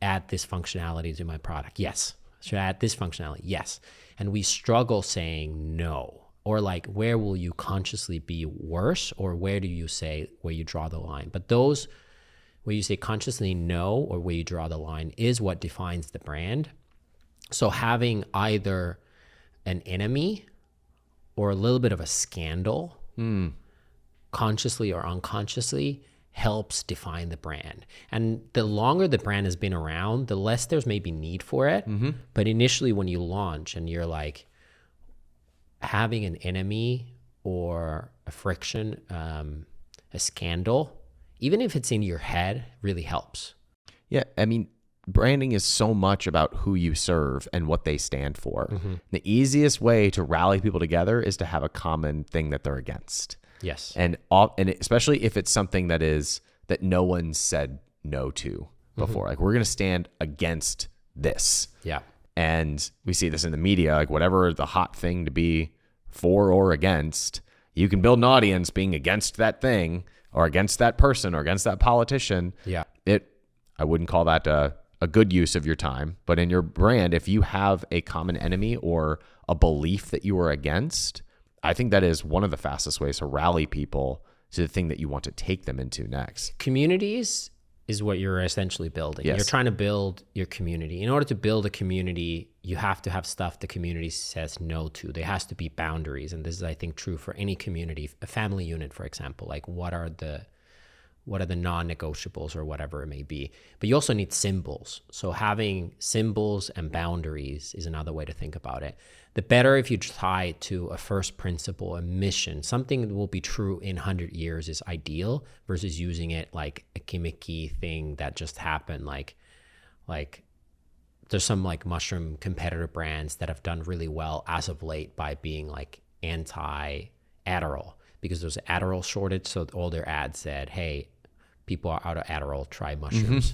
add this functionality to my product? Yes. Should I add this functionality? Yes. And we struggle saying no. Or like, where will you consciously be worse? Or where do you say where you draw the line? But those where you say consciously no or where you draw the line is what defines the brand. So having either an enemy or a little bit of a scandal, consciously or unconsciously, helps define the brand. And the longer the brand has been around, the less there's maybe need for it. But initially when you launch and you're like, having an enemy or a friction, a scandal, even if it's in your head, really helps. Yeah, I mean, branding is so much about who you serve and what they stand for. The easiest way to rally people together is to have a common thing that they're against. Yes. And especially if it's something that no one said no to before. Like, we're going to stand against this. Yeah. And we see this in the media, like whatever the hot thing to be for or against, you can build an audience being against that thing or against that person or against that politician. Yeah. I wouldn't call that a good use of your time, but in your brand, if you have a common enemy or a belief that you are against, I think that is one of the fastest ways to rally people to the thing that you want to take them into next. Communities is what you're essentially building. Yes. You're trying to build your community. In order to build a community, you have to have stuff the community says no to. There has to be boundaries. And this is, I think, true for any community. A family unit, for example, like what are the non-negotiables or whatever it may be. But you also need symbols. So having symbols and boundaries is another way to think about it. The better if you tie it to a first principle, a mission, something that will be true in 100 years is ideal versus using it like a gimmicky thing that just happened. Like there's some like mushroom competitor brands that have done really well as of late by being like anti-Adderall, because there's an Adderall shortage. So all their ads said, hey, people are out of Adderall, try mushrooms.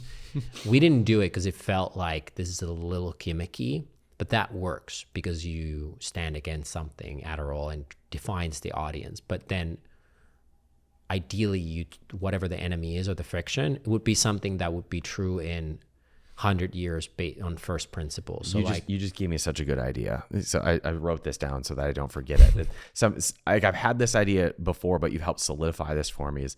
We didn't do it because it felt like this is a little gimmicky, but that works because you stand against something, Adderall, and defines the audience. But then ideally, whatever the enemy is or the friction, it would be something that would be true in 100 years based on first principles. So you just gave me such a good idea. So I wrote this down so that I don't forget it. I've had this idea before, but you've helped solidify this for me. Is,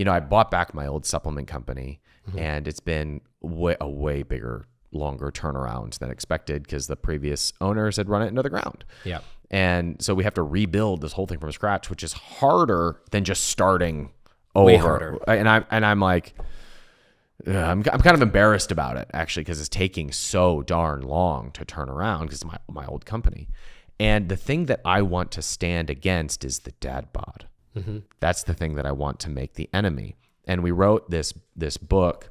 I bought back my old supplement company, and it's been a way bigger, longer turnaround than expected because the previous owners had run it into the ground. Yeah. And so we have to rebuild this whole thing from scratch, which is harder than just starting over. Way harder. And I'm like, I'm kind of embarrassed about it, actually, because it's taking so darn long to turn around because it's my old company. And the thing that I want to stand against is the dad bod. That's the thing that I want to make the enemy. And we wrote this book.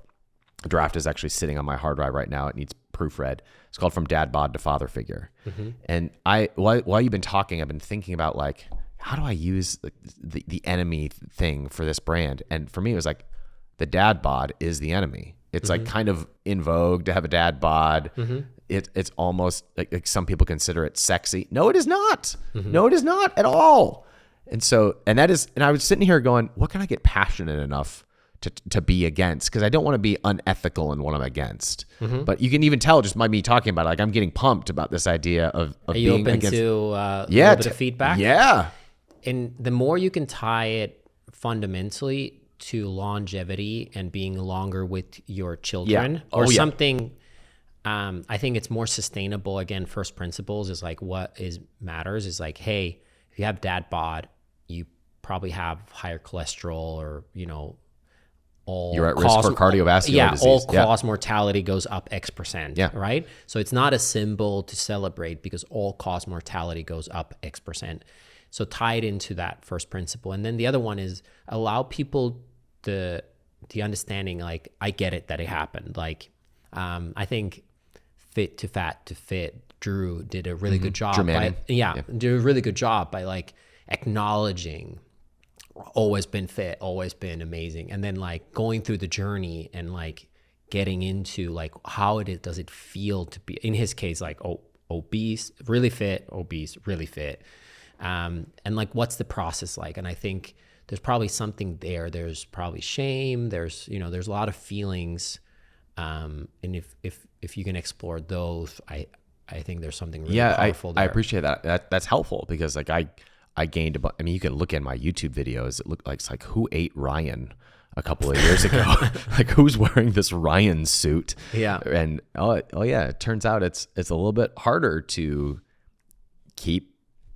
The draft is actually sitting on my hard drive right now. It needs proofread. It's called From Dad Bod to Father Figure. And while you've been talking, I've been thinking about like, how do I use the enemy thing for this brand? And for me, it was like, the dad bod is the enemy. It's like kind of in vogue to have a dad bod. It's almost like some people consider it sexy. No, it is not. No, it is not at all. And I was sitting here going, what can I get passionate enough to be against? Because I don't want to be unethical in what I'm against. But you can even tell just by me talking about it, like I'm getting pumped about this idea of Are being you open against. to a little bit of feedback? Yeah. And the more you can tie it fundamentally to longevity and being longer with your children something, I think it's more sustainable. Again, first principles is like what matters is like, hey, if you have dad bod, you probably have higher cholesterol, or, all You're at risk for cardiovascular disease. All cause mortality goes up X%, right? So it's not a symbol to celebrate because all cause mortality goes up X%. So tie it into that first principle. And then the other one is allow people the understanding, like, I get it that it happened. Like, I think Fit to Fat to Fit, Drew did a really good job. Did a really good job by like acknowledging always been fit, always been amazing, and then like going through the journey and like getting into like how does it feel to be, in his case, like obese, really fit, obese, really fit, and like what's the process like. And I think there's probably something there. There's probably shame. There's there's a lot of feelings, and if you can explore those, I think there's something really powerful there. I appreciate that. That's helpful because like I gained you can look at my YouTube videos. It looked like it's like who ate Ryan a couple of years ago? Like who's wearing this Ryan suit? Yeah. And oh yeah, it turns out it's a little bit harder to keep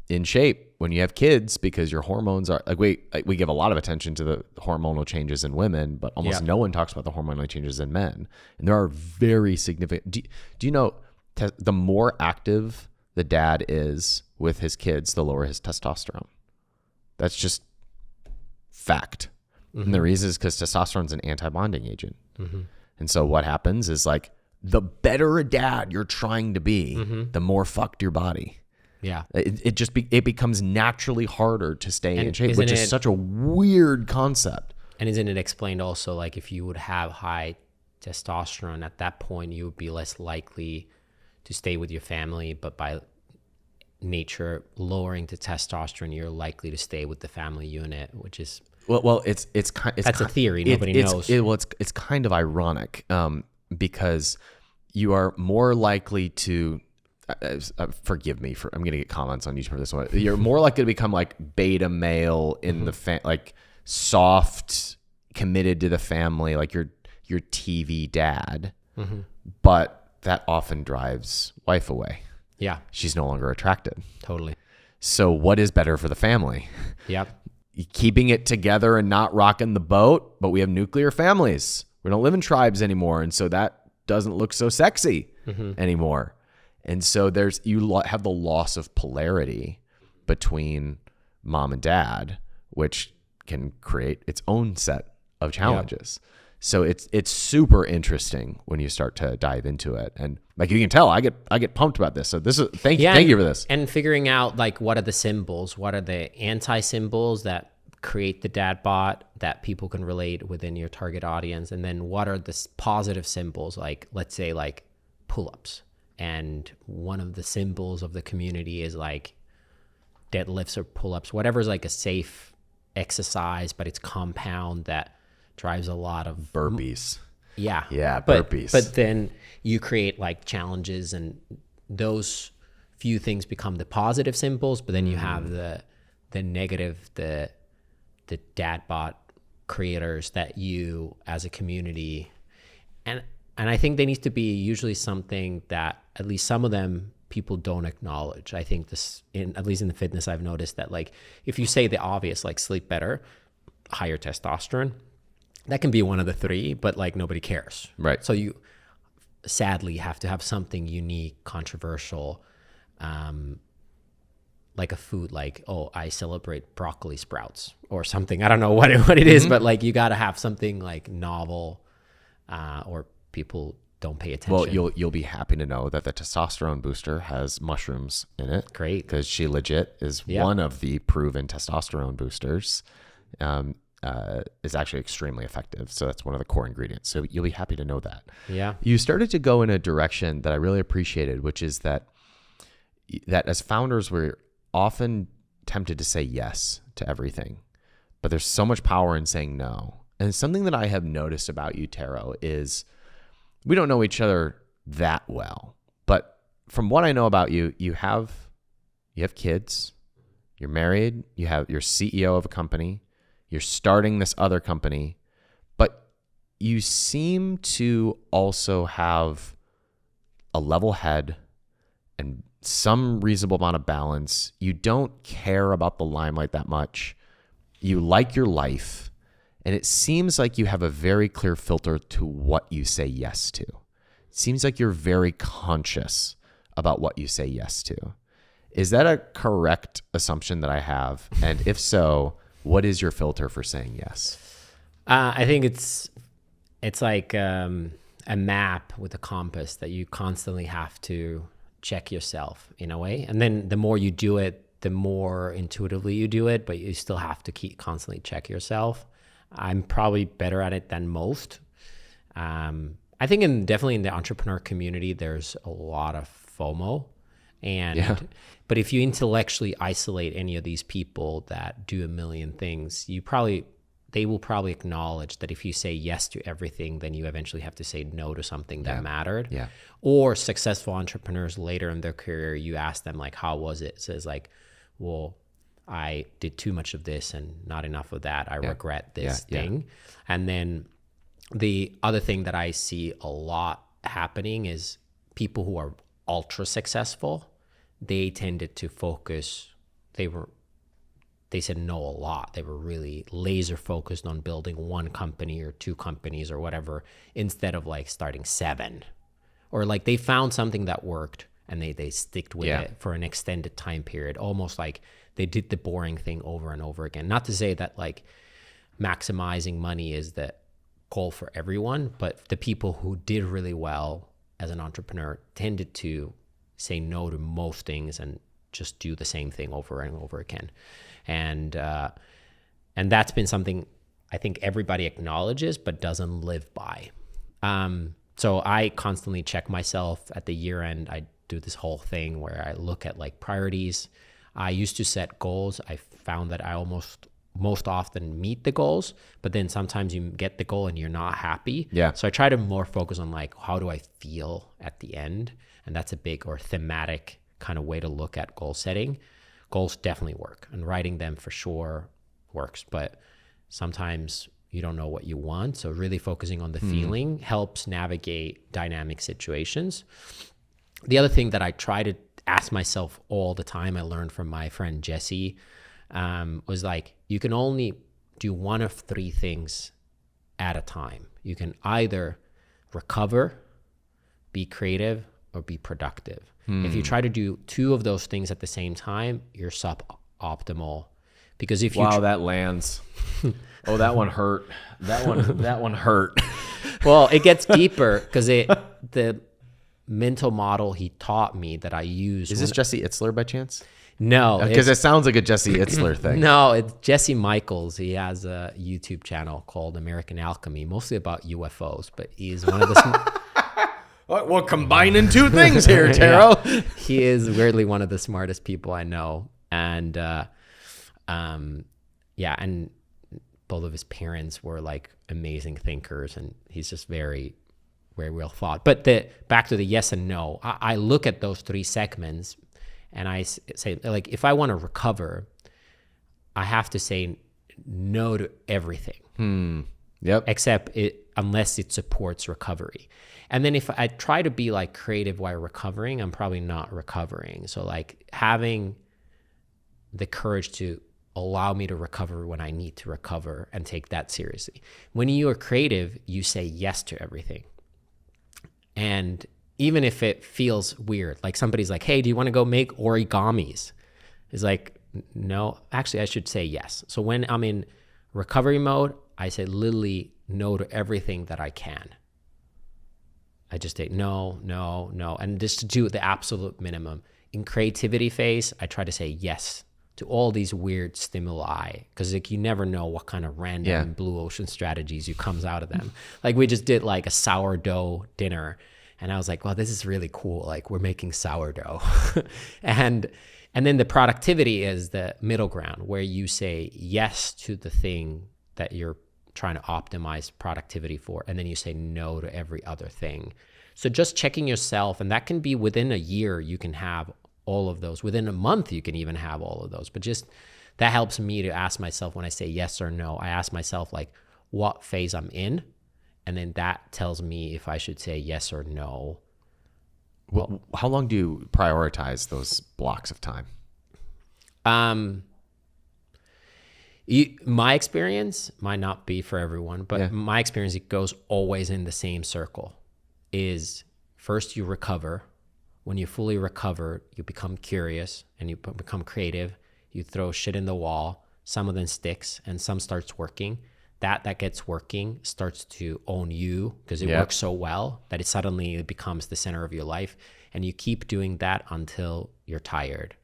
in shape when you have kids because your hormones are like we give a lot of attention to the hormonal changes in women, but almost no one talks about the hormonal changes in men. And there are very significant. Do you know the more active the dad is with his kids, the lower his testosterone? That's just fact. Mm-hmm. And the reason is because testosterone is an anti-bonding agent. Mm-hmm. And so what happens is like the better a dad you're trying to be, the more fucked your body. Yeah. It becomes naturally harder to stay in shape, which is such a weird concept. And isn't it explained also, like if you would have high testosterone at that point, you would be less likely to stay with your family, but by nature lowering the testosterone, you're likely to stay with the family unit, which is that's a theory. Nobody knows. It's kind of ironic because you are more likely to. Forgive me I'm going to get comments on YouTube for this one. You're more likely to become like beta male in the like soft, committed to the family, like your TV dad, but that often drives wife away. Yeah. She's no longer attracted. Totally. So what is better for the family? Yep. Keeping it together and not rocking the boat, but we have nuclear families. We don't live in tribes anymore. And so that doesn't look so sexy anymore. And so you have the loss of polarity between mom and dad, which can create its own set of challenges. Yep. So it's super interesting when you start to dive into it, and like you can tell, I get pumped about this. So this is thank you for this. And figuring out like what are the symbols, what are the anti-symbols that create the dad bot that people can relate within your target audience, and then what are the positive symbols, like let's say like pull-ups, and one of the symbols of the community is like deadlifts or pull-ups, whatever's like a safe exercise, but it's compound that drives a lot of burpees. Yeah. Burpees. But then you create like challenges, and those few things become the positive symbols, but then you have the negative, the dad bot creators that you as a community, and I think they need to be usually something that at least some of them people don't acknowledge. I think at least in the fitness, I've noticed that like if you say the obvious, like sleep better, higher testosterone, that can be one of the three, but like nobody cares. Right. So you sadly have to have something unique, controversial, like a food, like, oh, I celebrate broccoli sprouts or something. I don't know what it is, but like you got to have something like novel, or people don't pay attention. Well, you'll be happy to know that the testosterone booster has mushrooms in it. Great. Because She Legit is one of the proven testosterone boosters. Is actually extremely effective. So that's one of the core ingredients. So you'll be happy to know that. Yeah. You started to go in a direction that I really appreciated, which is that as founders, we're often tempted to say yes to everything, but there's so much power in saying no. And something that I have noticed about you, Tero, is we don't know each other that well, but from what I know about you, you have kids, you're married, you're CEO of a company, you're starting this other company, but you seem to also have a level head and some reasonable amount of balance. You don't care about the limelight that much. you like your life, and it seems like you have a very clear filter to what you say yes to. It seems like you're very conscious about what you say yes to. Is that a correct assumption that I have? And if so, what is your filter for saying yes? I think it's like a map with a compass that you constantly have to check yourself in a way. And then the more you do it, the more intuitively you do it, but you still have to constantly check yourself. I'm probably better at it than most. I think definitely in the entrepreneur community, there's a lot of FOMO. But if you intellectually isolate any of these people that do a million things, they will probably acknowledge that if you say yes to everything, then you eventually have to say no to something that mattered. Yeah. Or successful entrepreneurs later in their career, you ask them like, how was it? It says like, well, I did too much of this and not enough of that. I regret this thing. And then the other thing that I see a lot happening is people who are ultra successful, they tended to focus, they said no a lot. They were really laser focused on building one company or two companies or whatever, instead of like starting 7. Or like they found something that worked and they sticked with it for an extended time period, almost like they did the boring thing over and over again. Not to say that like maximizing money is the goal for everyone, but the people who did really well as an entrepreneur tended to say no to most things and just do the same thing over and over again. And that's been something I think everybody acknowledges but doesn't live by. So I constantly check myself at the year end. I do this whole thing where I look at like priorities. I used to set goals. I found that I most often meet the goals, but then sometimes you get the goal and you're not happy. Yeah. So I try to more focus on like, how do I feel at the end? And that's a big or thematic kind of way to look at goal setting. Goals definitely work, and writing them for sure works, but sometimes you don't know what you want. So really focusing on the feeling helps navigate dynamic situations. The other thing that I try to ask myself all the time, I learned from my friend Jesse, was like, you can only do one of 3 things at a time. You can either recover, be creative, or be productive. If you try to do 2 of those things at the same time, you're suboptimal. Because if you that lands. Oh, that one hurt. That one hurt. Well, it gets deeper because the mental model he taught me that I use. Is this Jesse Itzler by chance? No, because it sounds like a Jesse Itzler thing. No, it's Jesse Michaels. He has a YouTube channel called American Alchemy, mostly about UFOs, but he's one of the We're combining 2 things here, Tero. He is weirdly one of the smartest people I know. And and both of his parents were like amazing thinkers, and he's just very, very well thought. But back to the yes and no, I look at those 3 segments and I say, like, if I want to recover, I have to say no to everything. Yep. Except unless it supports recovery. And then if I try to be like creative while recovering, I'm probably not recovering. So like having the courage to allow me to recover when I need to recover and take that seriously. When you are creative, you say yes to everything. And even if it feels weird, like somebody's like, hey, do you want to go make origamis? It's like, no, actually I should say yes. So when I'm in recovery mode, I say literally no to everything that I can. I just say no, and just to do the absolute minimum. In creativity phase, I try to say yes to all these weird stimuli, because like you never know what kind of random blue ocean strategies comes out of them. Like we just did like a sourdough dinner, and I was like, well, this is really cool. Like we're making sourdough, and then the productivity is the middle ground where you say yes to the thing that you're trying to optimize productivity for, and then you say no to every other thing. So just checking yourself, and that can be within a year, you can have all of those. Within a month, you can even have all of those. But just that helps me to ask myself when I say yes or no, I ask myself like what phase I'm in, and then that tells me if I should say yes or no. Well, how long do you prioritize those blocks of time? My experience might not be for everyone, but my experience, it goes always in the same circle. Is first you recover. When you fully recover, you become curious and you become creative. You throw shit in the wall. Some of them sticks and some starts working. That gets working starts to own you because it works so well that it suddenly becomes the center of your life. And you keep doing that until you're tired.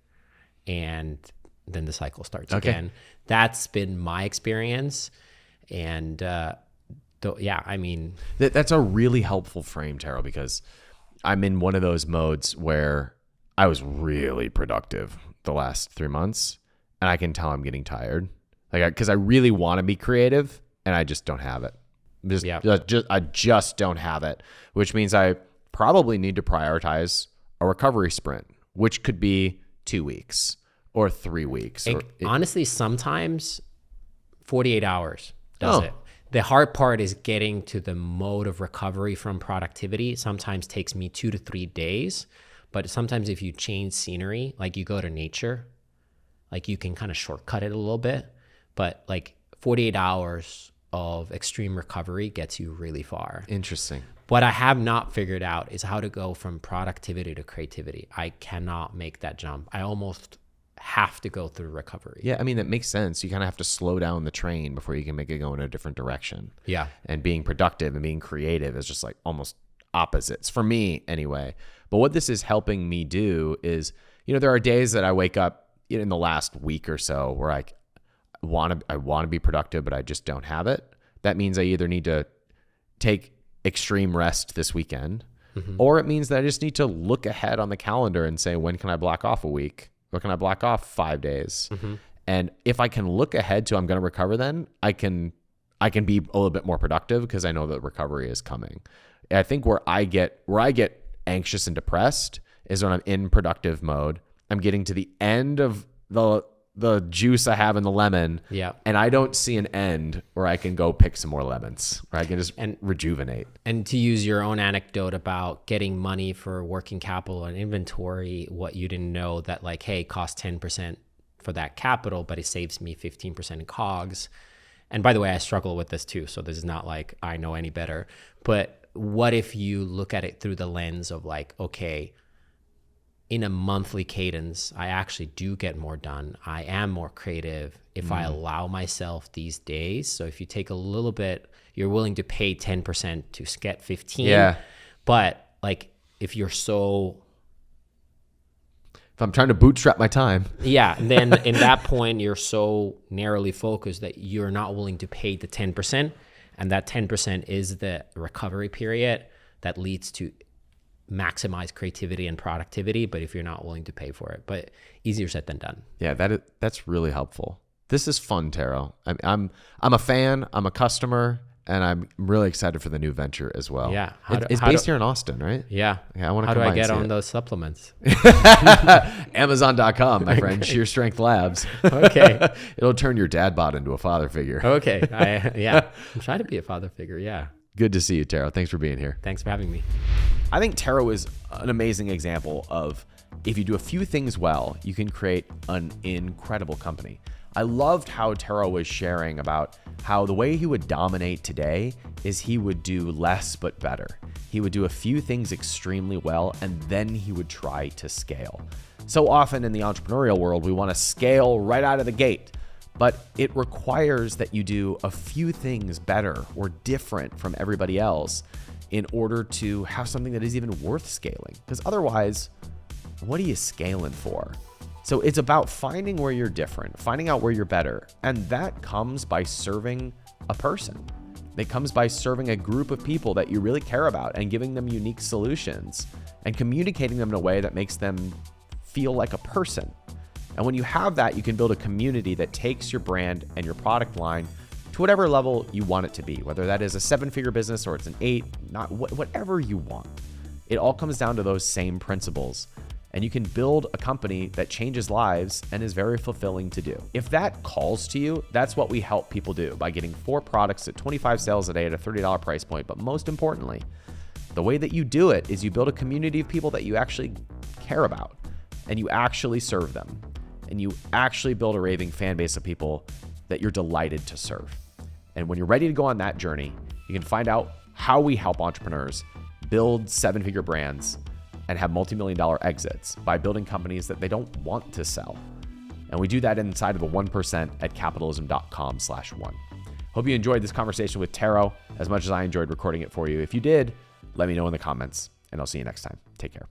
And then the cycle starts again. That's been my experience. And that's a really helpful frame, Tero, because I'm in one of those modes where I was really productive the last 3 months, and I can tell I'm getting tired. Because I really want to be creative, and I just don't have it. I just don't have it, which means I probably need to prioritize a recovery sprint, which could be 2 weeks or 3 weeks. Honestly, sometimes 48 hours does it. The hard part is getting to the mode of recovery from productivity. Sometimes takes me 2 to 3 days, but sometimes if you change scenery, like you go to nature, like you can kind of shortcut it a little bit, but like 48 hours of extreme recovery gets you really far. Interesting. What I have not figured out is how to go from productivity to creativity. I cannot make that jump. I almost have to go through recovery. Yeah, I mean, that makes sense. You kind of have to slow down the train before you can make it go in a different direction. Yeah. And being productive and being creative is just like almost opposites for me anyway. But what this is helping me do is, there are days that I wake up in the last week or so where I want to be productive, but I just don't have it. That means I either need to take extreme rest this weekend, or it means that I just need to look ahead on the calendar and say, when can I block off a week? Or can I block off 5 days? And if I can look ahead to I'm going to recover, then I can be a little bit more productive because I know that recovery is coming. And I think where I get anxious and depressed is when I'm in productive mode. I'm getting to the end of the juice I have in the lemon, and I don't see an end where I can go pick some more lemons, where I can just rejuvenate. And to use your own anecdote about getting money for working capital and inventory, what you didn't know that like, hey, it costs 10% for that capital, but it saves me 15% in COGS. And by the way, I struggle with this too, so this is not like I know any better. But what if you look at it through the lens of like, okay, in a monthly cadence, I actually do get more done. I am more creative if I allow myself these days. So if you take a little bit, you're willing to pay 10% to get 15. Yeah. But like if I'm trying to bootstrap my time. Yeah. Then in that point, you're so narrowly focused that you're not willing to pay the 10%. And that 10% is the recovery period that leads to maximize creativity and productivity, but if you're not willing to pay for it, but easier said than done. Yeah, that's really helpful. This is fun, Tero. I'm a fan, I'm a customer, and I'm really excited for the new venture as well. Yeah. It's based here in Austin, right? Yeah. I want to. How do I get on those supplements? Amazon.com, my friend. Sheer Strength Labs. Okay. It'll turn your dad bod into a father figure. Okay. I'm trying to be a father figure. Yeah. Good to see you, Tero. Thanks for being here. Thanks for having me. I think Tero is an amazing example of if you do a few things well, you can create an incredible company. I loved how Tero was sharing about how the way he would dominate today is he would do less but better. He would do a few things extremely well, and then he would try to scale. So often in the entrepreneurial world, we want to scale right out of the gate, but it requires that you do a few things better or different from everybody else in order to have something that is even worth scaling. Because otherwise, what are you scaling for? So it's about finding where you're different, finding out where you're better. And that comes by serving a person. It comes by serving a group of people that you really care about and giving them unique solutions and communicating them in a way that makes them feel like a person. And when you have that, you can build a community that takes your brand and your product line to whatever level you want it to be, whether that is a 7-figure business or it's an 8, whatever you want. It all comes down to those same principles. And you can build a company that changes lives and is very fulfilling to do. If that calls to you, that's what we help people do by getting 4 products at 25 sales a day at a $30 price point. But most importantly, the way that you do it is you build a community of people that you actually care about and you actually serve them. And you actually build a raving fan base of people that you're delighted to serve. And when you're ready to go on that journey, you can find out how we help entrepreneurs build 7-figure brands and have multi-million-dollar exits by building companies that they don't want to sell. And we do that inside of the 1% at capitalism.com/1. Hope you enjoyed this conversation with Tero as much as I enjoyed recording it for you. If you did, let me know in the comments, and I'll see you next time. Take care.